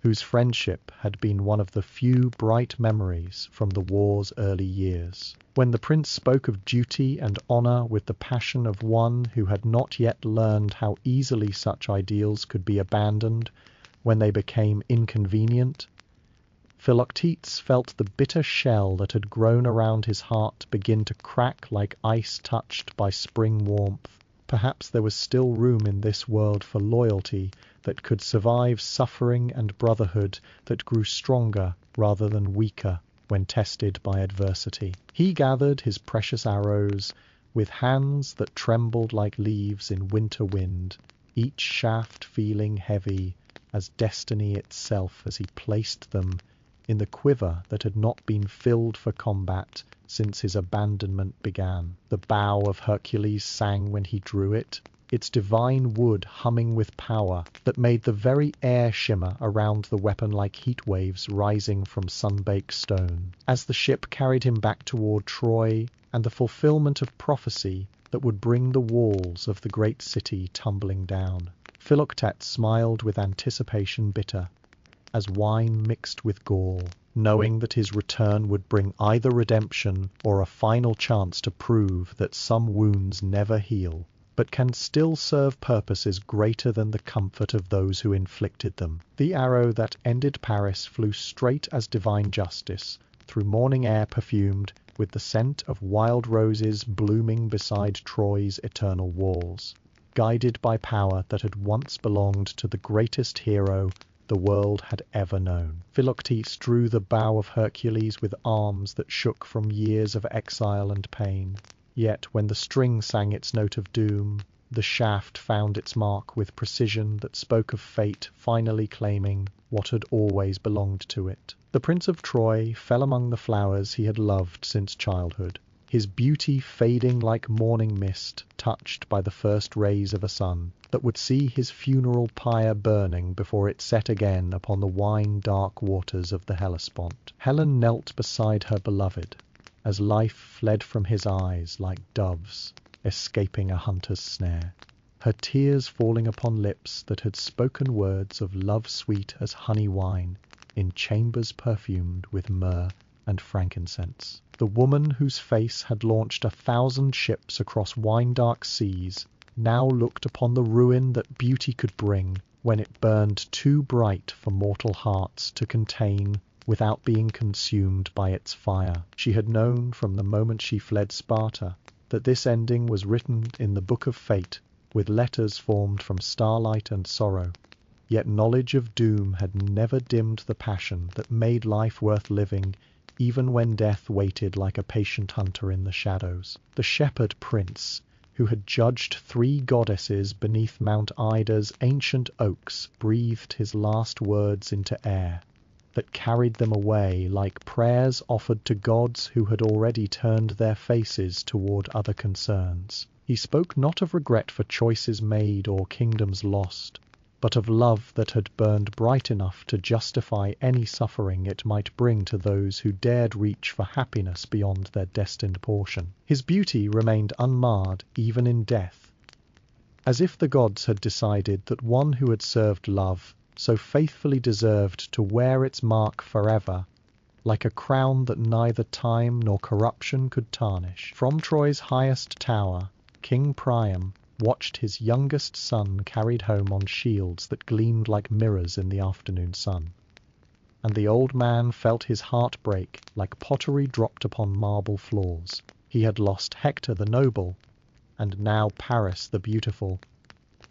whose friendship had been one of the few bright memories from the war's early years. When the prince spoke of duty and honor with the passion of one who had not yet learned how easily such ideals could be abandoned when they became inconvenient, Philoctetes felt the bitter shell that had grown around his heart begin to crack like ice touched by spring warmth. Perhaps there was still room in this world for loyalty that could survive suffering and brotherhood that grew stronger rather than weaker when tested by adversity. He gathered his precious arrows with hands that trembled like leaves in winter wind, each shaft feeling heavy as destiny itself as he placed them in the quiver that had not been filled for combat since his abandonment began. The bow of Hercules sang when he drew it, its divine wood humming with power that made the very air shimmer around the weapon like heat waves rising from sun-baked stone. As the ship carried him back toward Troy and the fulfillment of prophecy that would bring the walls of the great city tumbling down, Philoctetes smiled with anticipation bitter, as wine mixed with gall, knowing that his return would bring either redemption or a final chance to prove that some wounds never heal, but can still serve purposes greater than the comfort of those who inflicted them. The arrow that ended Paris flew straight as divine justice, through morning air perfumed with the scent of wild roses blooming beside Troy's eternal walls, guided by power that had once belonged to the greatest hero the world had ever known. Philoctetes drew the bow of Hercules with arms that shook from years of exile and pain. Yet when the string sang its note of doom, the shaft found its mark with precision that spoke of fate finally claiming what had always belonged to it. The Prince of Troy fell among the flowers he had loved since childhood, his beauty fading like morning mist touched by the first rays of a sun that would see his funeral pyre burning before it set again upon the wine-dark waters of the Hellespont. Helen knelt beside her beloved, as life fled from his eyes like doves escaping a hunter's snare, her tears falling upon lips that had spoken words of love sweet as honey wine in chambers perfumed with myrrh and frankincense. The woman whose face had launched 1,000 ships across wine-dark seas now looked upon the ruin that beauty could bring when it burned too bright for mortal hearts to contain without being consumed by its fire. She had known from the moment she fled Sparta that this ending was written in the book of fate with letters formed from starlight and sorrow. Yet knowledge of doom had never dimmed the passion that made life worth living even when death waited like a patient hunter in the shadows. The shepherd prince, who had judged 3 goddesses beneath Mount Ida's ancient oaks, breathed his last words into air that carried them away like prayers offered to gods who had already turned their faces toward other concerns. He spoke not of regret for choices made or kingdoms lost, but of love that had burned bright enough to justify any suffering it might bring to those who dared reach for happiness beyond their destined portion. His beauty remained unmarred even in death, as if the gods had decided that one who had served love so faithfully deserved to wear its mark forever, like a crown that neither time nor corruption could tarnish. From Troy's highest tower, King Priam watched his youngest son carried home on shields that gleamed like mirrors in the afternoon sun. And the old man felt his heart break like pottery dropped upon marble floors. He had lost Hector the noble, and now Paris the beautiful,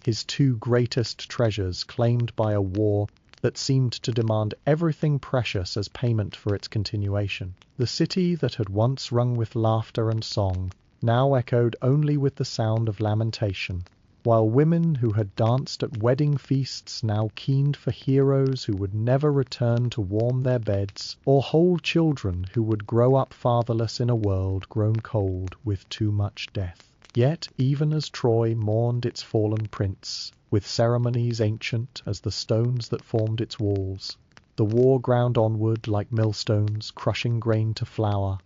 his 2 greatest treasures claimed by a war that seemed to demand everything precious as payment for its continuation. The city that had once rung with laughter and song now echoed only with the sound of lamentation, while women who had danced at wedding feasts now keened for heroes who would never return to warm their beds, or whole children who would grow up fatherless in a world grown cold with too much death. Yet, even as Troy mourned its fallen prince, with ceremonies ancient as the stones that formed its walls, the war ground onward like millstones crushing grain to flour,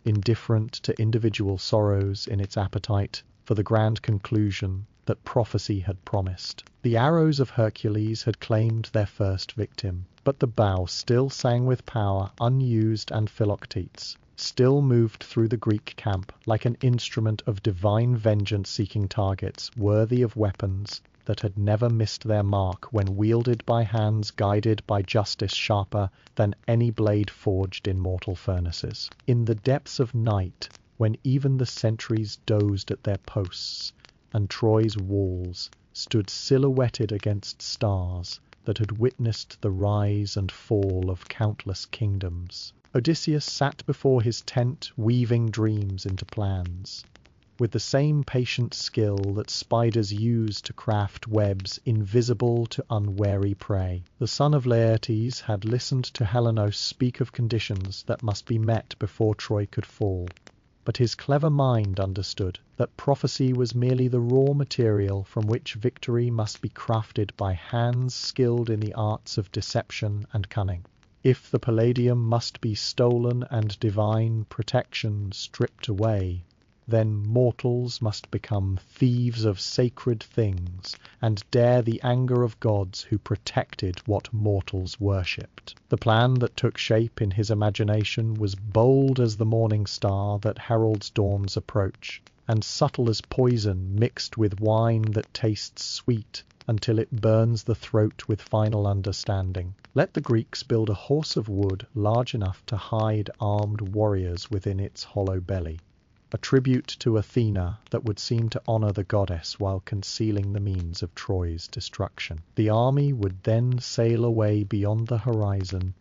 indifferent to individual sorrows in its appetite for the grand conclusion that prophecy had promised. The arrows of Hercules had claimed their first victim, but the bow still sang with power unused, and Philoctetes still moved through the Greek camp like an instrument of divine vengeance, seeking targets worthy of weapons that had never missed their mark when wielded by hands guided by justice sharper than any blade forged in mortal furnaces. In the depths of night, when even the sentries dozed at their posts, and Troy's walls stood silhouetted against stars that had witnessed the rise and fall of countless kingdoms, Odysseus sat before his tent weaving dreams into plans. With the same patient skill that spiders use to craft webs invisible to unwary prey, the son of Laertes had listened to Helen speak of conditions that must be met before Troy could fall. But his clever mind understood that prophecy was merely the raw material from which victory must be crafted by hands skilled in the arts of deception and cunning. If the Palladium must be stolen and divine protection stripped away, then mortals must become thieves of sacred things and dare the anger of gods who protected what mortals worshipped. The plan that took shape in his imagination was bold as the morning star that heralds dawn's approach, and subtle as poison mixed with wine that tastes sweet until it burns the throat with final understanding. Let the Greeks build a horse of wood large enough to hide armed warriors within its hollow belly, a tribute to Athena that would seem to honor the goddess while concealing the means of Troy's destruction. The army would then sail away beyond the horizon,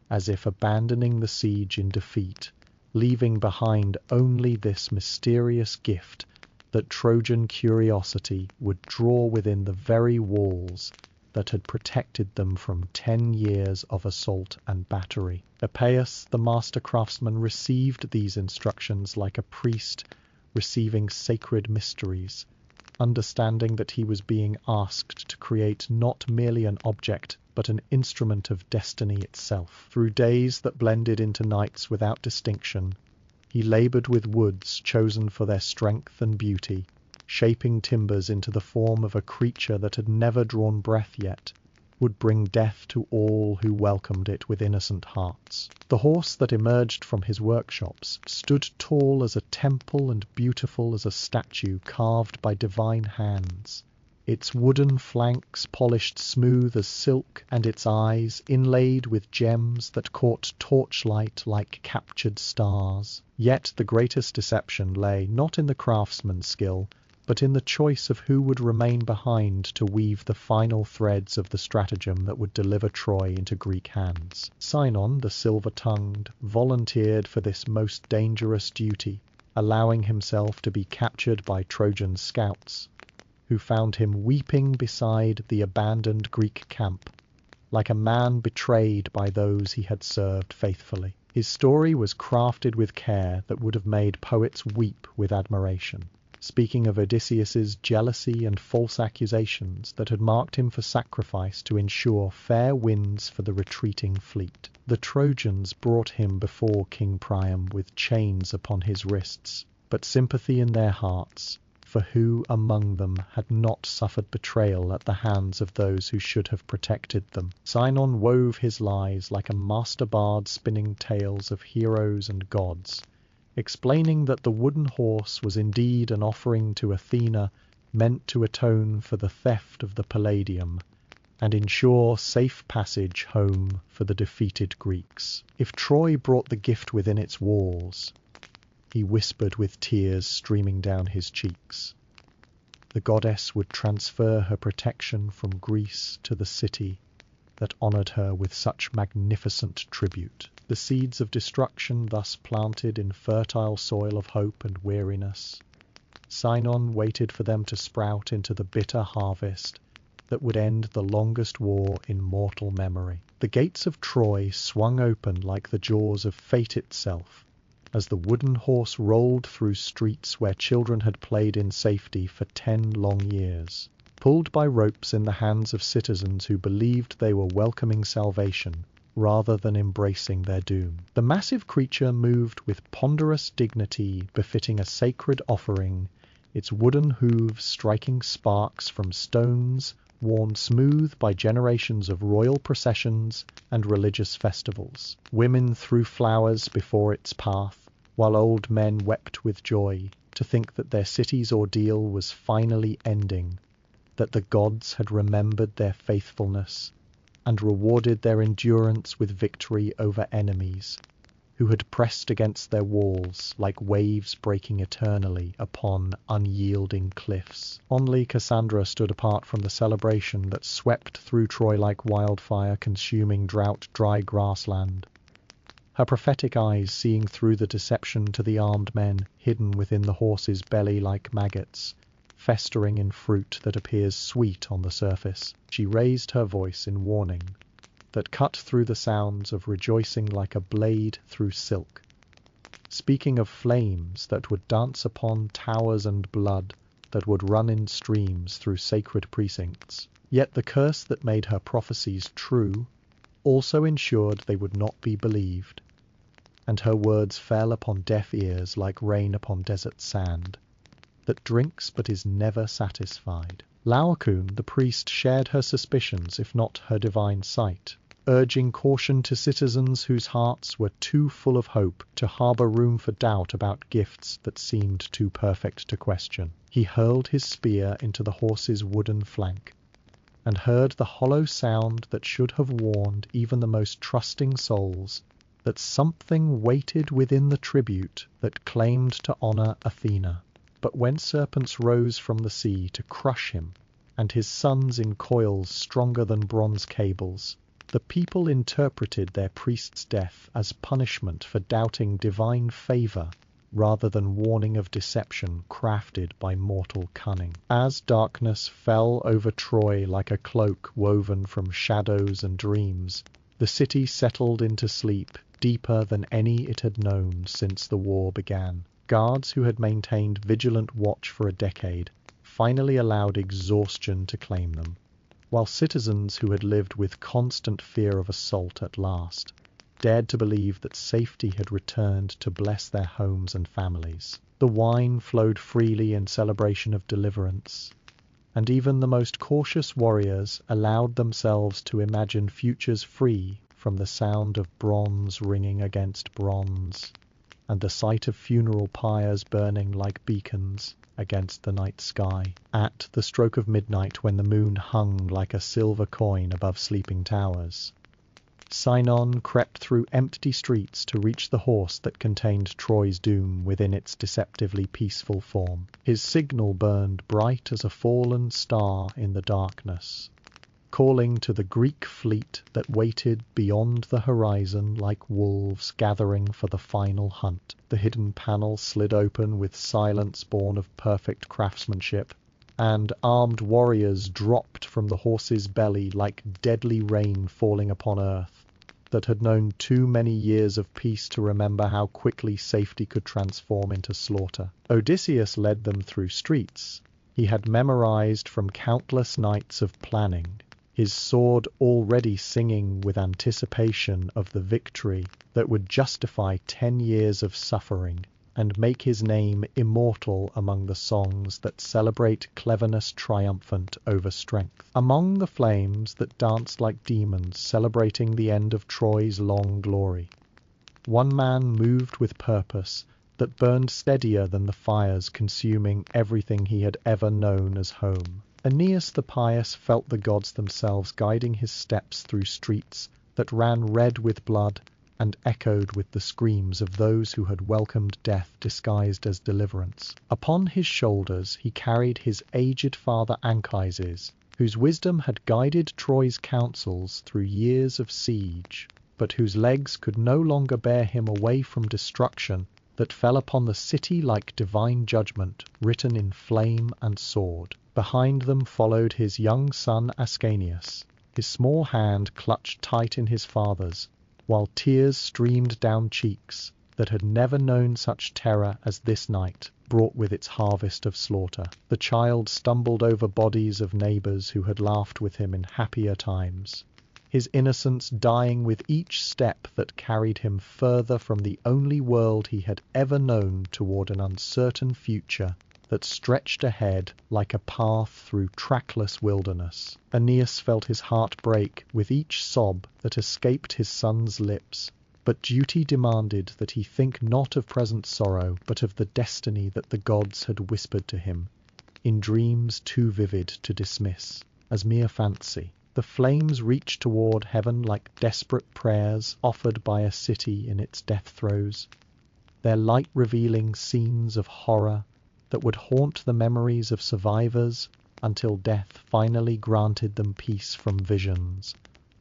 as if abandoning the siege in defeat, leaving behind only this mysterious gift that Trojan curiosity would draw within the very walls that had protected them from 10 years of assault and battery. Epeius, the master craftsman, received these instructions like a priest receiving sacred mysteries, understanding that he was being asked to create not merely an object, but an instrument of destiny itself. Through days that blended into nights without distinction, he labored with woods chosen for their strength and beauty, shaping timbers into the form of a creature that had never drawn breath yet, would bring death to all who welcomed it with innocent hearts. The horse that emerged from his workshops stood tall as a temple and beautiful as a statue carved by divine hands, its wooden flanks polished smooth as silk, and its eyes inlaid with gems that caught torchlight like captured stars. Yet the greatest deception lay not in the craftsman's skill, but in the choice of who would remain behind to weave the final threads of the stratagem that would deliver Troy into Greek hands. Sinon, the silver-tongued, volunteered for this most dangerous duty, allowing himself to be captured by Trojan scouts, who found him weeping beside the abandoned Greek camp, like a man betrayed by those he had served faithfully. His story was crafted with care that would have made poets weep with admiration, speaking of Odysseus's jealousy and false accusations that had marked him for sacrifice to ensure fair winds for the retreating fleet. The Trojans brought him before King Priam with chains upon his wrists, but sympathy in their hearts, for who among them had not suffered betrayal at the hands of those who should have protected them? Sinon wove his lies like a master bard spinning tales of heroes and gods, explaining that the wooden horse was indeed an offering to Athena meant to atone for the theft of the Palladium and ensure safe passage home for the defeated Greeks. If Troy brought the gift within its walls, he whispered with tears streaming down his cheeks, the goddess would transfer her protection from Greece to the city that honored her with such magnificent tribute. The seeds of destruction thus planted in fertile soil of hope and weariness Sinon waited for them to sprout into the bitter harvest that would end the longest war in mortal memory. The gates of Troy swung open like the jaws of fate itself, as the wooden horse rolled through streets where children had played in safety for 10 long years. Pulled by ropes in the hands of citizens who believed they were welcoming salvation rather than embracing their doom. The massive creature moved with ponderous dignity befitting a sacred offering, its wooden hooves striking sparks from stones worn smooth by generations of royal processions and religious festivals. Women threw flowers before its path, while old men wept with joy to think that their city's ordeal was finally ending, that the gods had remembered their faithfulness and rewarded their endurance with victory over enemies who had pressed against their walls like waves breaking eternally upon unyielding cliffs. Only Cassandra stood apart from the celebration that swept through Troy like wildfire, consuming drought-dry grassland. Her prophetic eyes seeing through the deception to the armed men hidden within the horse's belly like maggots, festering in fruit that appears sweet on the surface. She raised her voice in warning that cut through the sounds of rejoicing like a blade through silk, speaking of flames that would dance upon towers and blood that would run in streams through sacred precincts. Yet the curse that made her prophecies true also ensured they would not be believed, and her words fell upon deaf ears like rain upon desert sand, that drinks but is never satisfied. Laocoon, the priest, shared her suspicions, if not her divine sight, urging caution to citizens whose hearts were too full of hope to harbour room for doubt about gifts that seemed too perfect to question. He hurled his spear into the horse's wooden flank, and heard the hollow sound that should have warned even the most trusting souls that something waited within the tribute that claimed to honour Athena. But when serpents rose from the sea to crush him, and his sons in coils stronger than bronze cables, the people interpreted their priest's death as punishment for doubting divine favour rather than warning of deception crafted by mortal cunning. As darkness fell over Troy like a cloak woven from shadows and dreams, the city settled into sleep deeper than any it had known since the war began. Guards who had maintained vigilant watch for a decade finally allowed exhaustion to claim them, while citizens who had lived with constant fear of assault at last dared to believe that safety had returned to bless their homes and families. The wine flowed freely in celebration of deliverance, and even the most cautious warriors allowed themselves to imagine futures free from the sound of bronze ringing against bronze, and the sight of funeral pyres burning like beacons against the night sky. At the stroke of midnight, when the moon hung like a silver coin above sleeping towers, Sinon crept through empty streets to reach the horse that contained Troy's doom within its deceptively peaceful form. His signal burned bright as a fallen star in the darkness, calling to the Greek fleet that waited beyond the horizon like wolves gathering for the final hunt. The hidden panel slid open with silence born of perfect craftsmanship, and armed warriors dropped from the horse's belly like deadly rain falling upon earth that had known too many years of peace to remember how quickly safety could transform into slaughter. Odysseus led them through streets he had memorized from countless nights of planning, his sword already singing with anticipation of the victory that would justify 10 years of suffering and make his name immortal among the songs that celebrate cleverness triumphant over strength. Among the flames that danced like demons celebrating the end of Troy's long glory, one man moved with purpose that burned steadier than the fires consuming everything he had ever known as home. Aeneas the pious felt the gods themselves guiding his steps through streets that ran red with blood and echoed with the screams of those who had welcomed death disguised as deliverance. Upon his shoulders he carried his aged father Anchises, whose wisdom had guided Troy's counsels through years of siege, but whose legs could no longer bear him away from destruction that fell upon the city like divine judgment, written in flame and sword. Behind them followed his young son Ascanius, his small hand clutched tight in his father's, while tears streamed down cheeks that had never known such terror as this night brought with its harvest of slaughter. The child stumbled over bodies of neighbors who had laughed with him in happier times, his innocence dying with each step that carried him further from the only world he had ever known toward an uncertain future that stretched ahead like a path through trackless wilderness. Aeneas felt his heart break with each sob that escaped his son's lips, but duty demanded that he think not of present sorrow, but of the destiny that the gods had whispered to him, in dreams too vivid to dismiss as mere fancy. The flames reached toward heaven like desperate prayers offered by a city in its death throes, their light revealing scenes of horror that would haunt the memories of survivors until death finally granted them peace from visions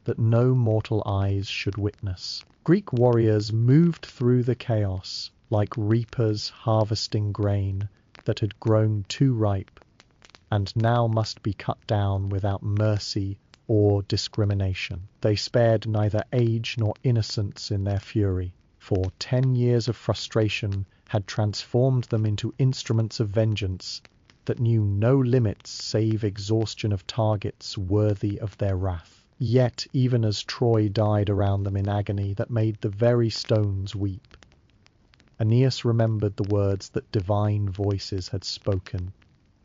that no mortal eyes should witness. Greek warriors moved through the chaos like reapers harvesting grain that had grown too ripe and now must be cut down without mercy or discrimination. They spared neither age nor innocence in their fury, for 10 years of frustration had transformed them into instruments of vengeance that knew no limits save exhaustion of targets worthy of their wrath. Yet, even as Troy died around them in agony that made the very stones weep, Aeneas remembered the words that divine voices had spoken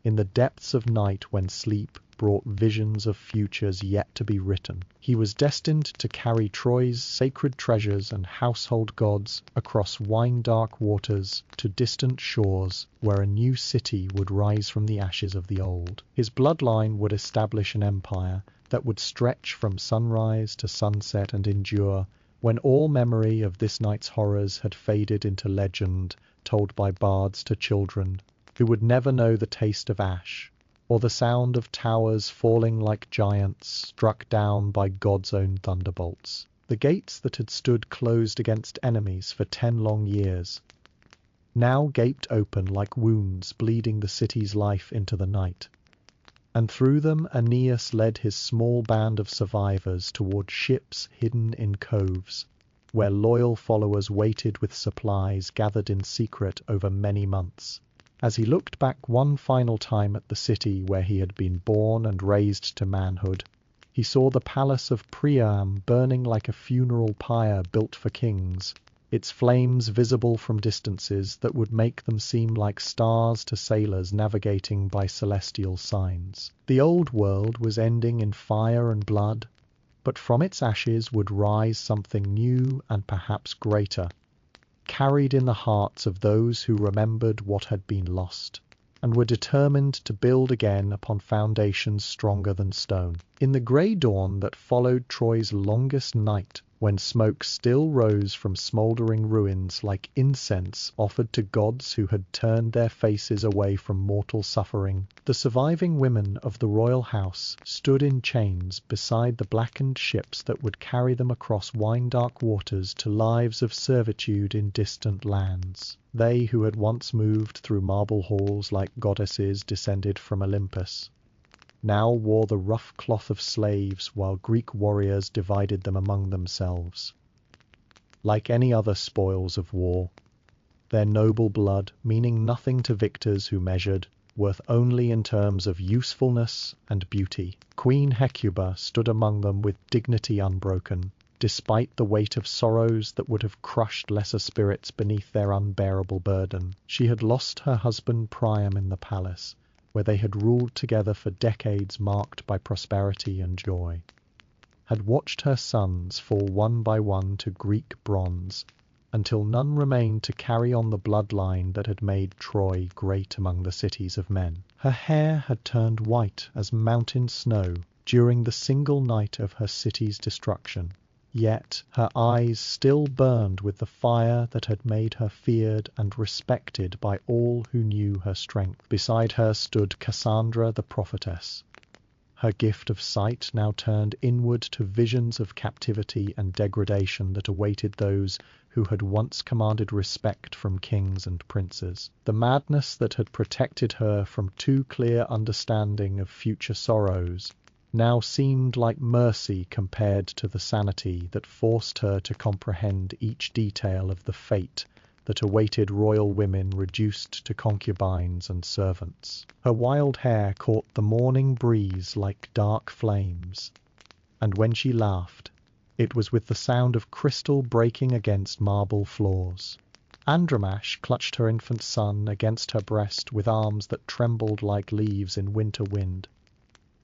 in the depths of night when sleep brought visions of futures yet to be written. He was destined to carry Troy's sacred treasures and household gods across wine-dark waters to distant shores where a new city would rise from the ashes of the old. His bloodline would establish an empire that would stretch from sunrise to sunset and endure when all memory of this night's horrors had faded into legend told by bards to children who would never know the taste of ash, or the sound of towers falling like giants struck down by God's own thunderbolts. The gates that had stood closed against enemies for 10 long years now gaped open like wounds bleeding the city's life into the night, and through them Aeneas led his small band of survivors toward ships hidden in coves, where loyal followers waited with supplies gathered in secret over many months. As he looked back one final time at the city where he had been born and raised to manhood, he saw the palace of Priam burning like a funeral pyre built for kings, its flames visible from distances that would make them seem like stars to sailors navigating by celestial signs. The old world was ending in fire and blood, but from its ashes would rise something new and perhaps greater, carried in the hearts of those who remembered what had been lost, and were determined to build again upon foundations stronger than stone. In the grey dawn that followed Troy's longest night, when smoke still rose from smouldering ruins like incense offered to gods who had turned their faces away from mortal suffering, the surviving women of the royal house stood in chains beside the blackened ships that would carry them across wine-dark waters to lives of servitude in distant lands. They who had once moved through marble halls like goddesses descended from Olympus now wore the rough cloth of slaves while Greek warriors divided them among themselves. Like any other spoils of war, their noble blood, meaning nothing to victors who measured, worth only in terms of usefulness and beauty. Queen Hecuba stood among them with dignity unbroken, despite the weight of sorrows that would have crushed lesser spirits beneath their unbearable burden. She had lost her husband Priam in the palace, where they had ruled together for decades marked by prosperity and joy, had watched her sons fall one by one to Greek bronze, until none remained to carry on the bloodline that had made Troy great among the cities of men. Her hair had turned white as mountain snow during the single night of her city's destruction, yet her eyes still burned with the fire that had made her feared and respected by all who knew her strength. Beside her stood Cassandra the prophetess, her gift of sight now turned inward to visions of captivity and degradation that awaited those who had once commanded respect from kings and princes. The madness that had protected her from too clear understanding of future sorrows now seemed like mercy compared to the sanity that forced her to comprehend each detail of the fate that awaited royal women reduced to concubines and servants. Her wild hair caught the morning breeze like dark flames, and when she laughed, it was with the sound of crystal breaking against marble floors. Andromache clutched her infant son against her breast with arms that trembled like leaves in winter wind,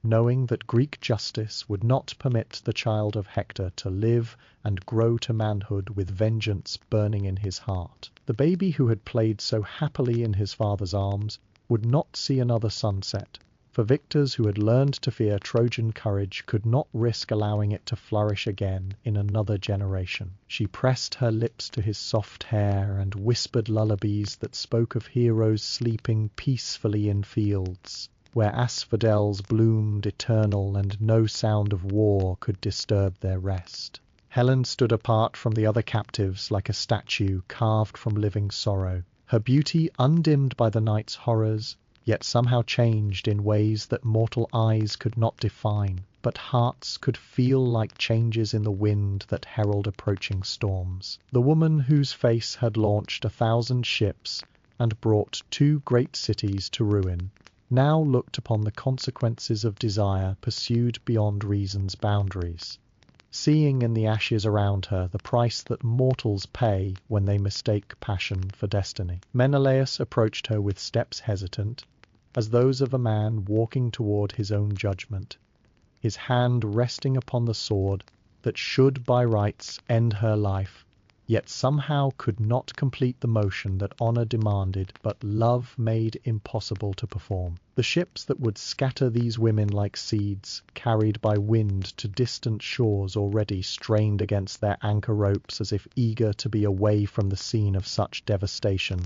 knowing that Greek justice would not permit the child of Hector to live and grow to manhood with vengeance burning in his heart. The baby who had played so happily in his father's arms would not see another sunset, for victors who had learned to fear Trojan courage could not risk allowing it to flourish again in another generation. She pressed her lips to his soft hair and whispered lullabies that spoke of heroes sleeping peacefully in fields where asphodels bloomed eternal and no sound of war could disturb their rest. Helen stood apart from the other captives like a statue carved from living sorrow, her beauty undimmed by the night's horrors, yet somehow changed in ways that mortal eyes could not define, but hearts could feel like changes in the wind that herald approaching storms. The woman whose face had launched 1,000 ships and brought 2 great cities to ruin now looked upon the consequences of desire pursued beyond reason's boundaries, seeing in the ashes around her the price that mortals pay when they mistake passion for destiny. Menelaus approached her with steps hesitant, as those of a man walking toward his own judgment, his hand resting upon the sword that should by rights end her life, yet somehow could not complete the motion that honor demanded but love made impossible to perform. The ships that would scatter these women like seeds, carried by wind to distant shores already strained against their anchor ropes as if eager to be away from the scene of such devastation,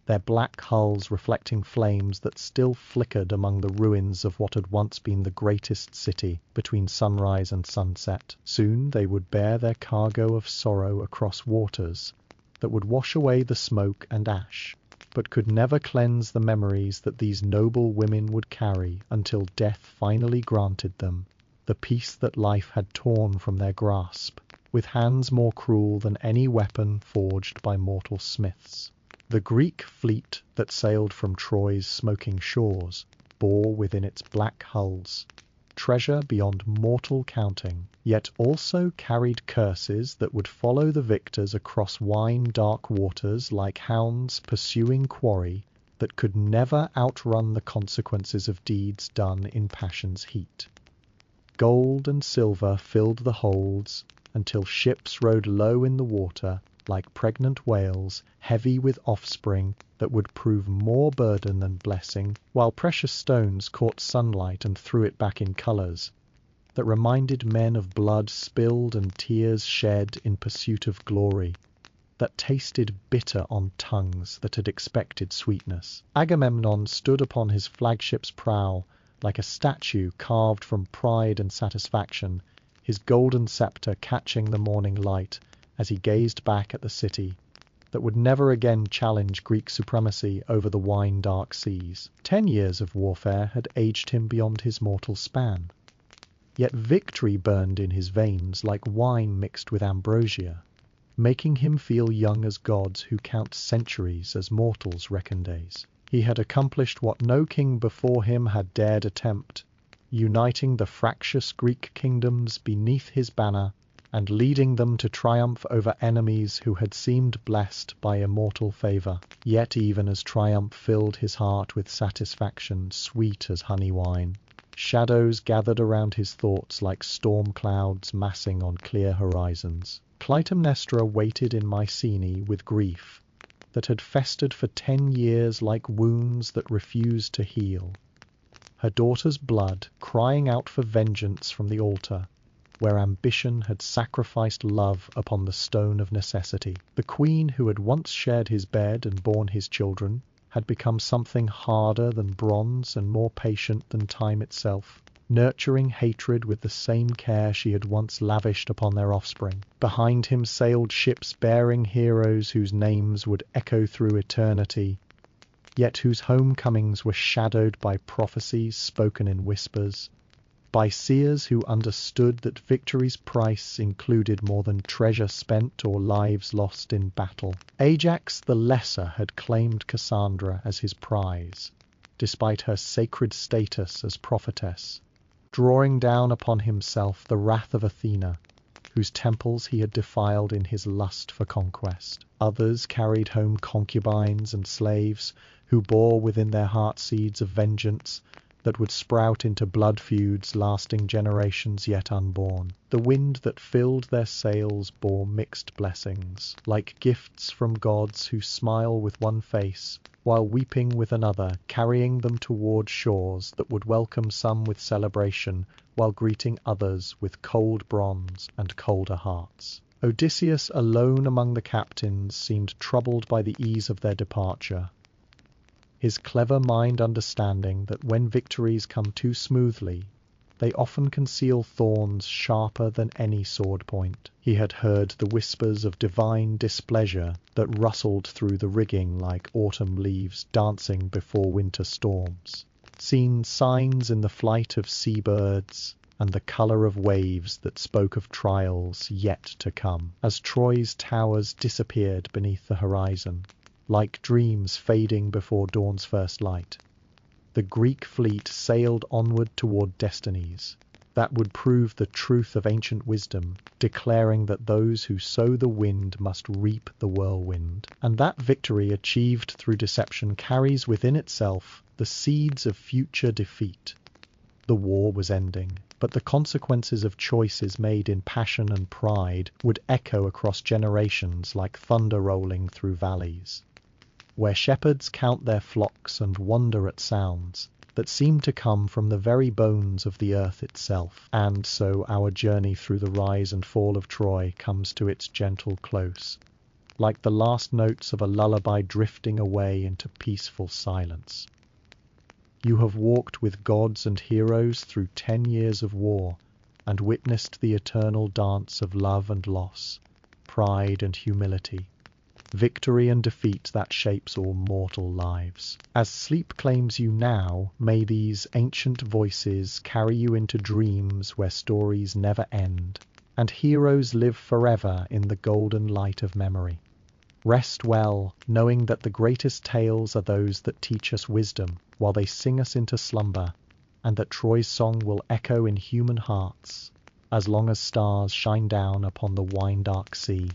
their black hulls reflecting flames that still flickered among the ruins of what had once been the greatest city between sunrise and sunset. Soon they would bear their cargo of sorrow across waters that would wash away the smoke and ash, but could never cleanse the memories that these noble women would carry until death finally granted them the peace that life had torn from their grasp, with hands more cruel than any weapon forged by mortal smiths. The Greek fleet that sailed from Troy's smoking shores bore within its black hulls treasure beyond mortal counting, yet also carried curses that would follow the victors across wine-dark waters like hounds pursuing quarry that could never outrun the consequences of deeds done in passion's heat. Gold and silver filled the holds until ships rode low in the water like pregnant whales, heavy with offspring that would prove more burden than blessing, while precious stones caught sunlight and threw it back in colors that reminded men of blood spilled and tears shed in pursuit of glory, that tasted bitter on tongues that had expected sweetness. Agamemnon stood upon his flagship's prow like a statue carved from pride and satisfaction, his golden scepter catching the morning light as he gazed back at the city that would never again challenge Greek supremacy over the wine-dark seas. 10 years of warfare had aged him beyond his mortal span, yet victory burned in his veins like wine mixed with ambrosia, making him feel young as gods who count centuries as mortals reckon days. He had accomplished what no king before him had dared attempt, uniting the fractious Greek kingdoms beneath his banner and leading them to triumph over enemies who had seemed blessed by immortal favor. Yet even as triumph filled his heart with satisfaction sweet as honey wine, shadows gathered around his thoughts like storm clouds massing on clear horizons. Clytemnestra waited in Mycenae with grief that had festered for 10 years like wounds that refused to heal, her daughter's blood crying out for vengeance from the altar where ambition had sacrificed love upon the stone of necessity. The queen who had once shared his bed and borne his children had become something harder than bronze and more patient than time itself, nurturing hatred with the same care she had once lavished upon their offspring. Behind him sailed ships bearing heroes whose names would echo through eternity, yet whose homecomings were shadowed by prophecies spoken in whispers, by seers who understood that victory's price included more than treasure spent or lives lost in battle. Ajax the Lesser had claimed Cassandra as his prize, despite her sacred status as prophetess, drawing down upon himself the wrath of Athena, whose temples he had defiled in his lust for conquest. Others carried home concubines and slaves who bore within their heart seeds of vengeance that would sprout into blood feuds lasting generations yet unborn. The wind that filled their sails bore mixed blessings, like gifts from gods who smile with one face, while weeping with another, carrying them toward shores that would welcome some with celebration, while greeting others with cold bronze and colder hearts. Odysseus alone among the captains seemed troubled by the ease of their departure, his clever mind understanding that when victories come too smoothly, they often conceal thorns sharper than any sword point. He had heard the whispers of divine displeasure that rustled through the rigging like autumn leaves dancing before winter storms, seen signs in the flight of seabirds and the colour of waves that spoke of trials yet to come, as Troy's towers disappeared beneath the horizon, like dreams fading before dawn's first light. The Greek fleet sailed onward toward destinies that would prove the truth of ancient wisdom, declaring that those who sow the wind must reap the whirlwind. And that victory achieved through deception carries within itself the seeds of future defeat. The war was ending, but the consequences of choices made in passion and pride would echo across generations like thunder rolling through valleys, where shepherds count their flocks and wonder at sounds that seem to come from the very bones of the earth itself. And so our journey through the rise and fall of Troy comes to its gentle close, like the last notes of a lullaby drifting away into peaceful silence. You have walked with gods and heroes through 10 years of war, and witnessed the eternal dance of love and loss, pride and humility, victory and defeat that shapes all mortal lives. As sleep claims you now, may these ancient voices carry you into dreams where stories never end, and heroes live forever in the golden light of memory. Rest well, knowing that the greatest tales are those that teach us wisdom, while they sing us into slumber, and that Troy's song will echo in human hearts, as long as stars shine down upon the wine-dark sea.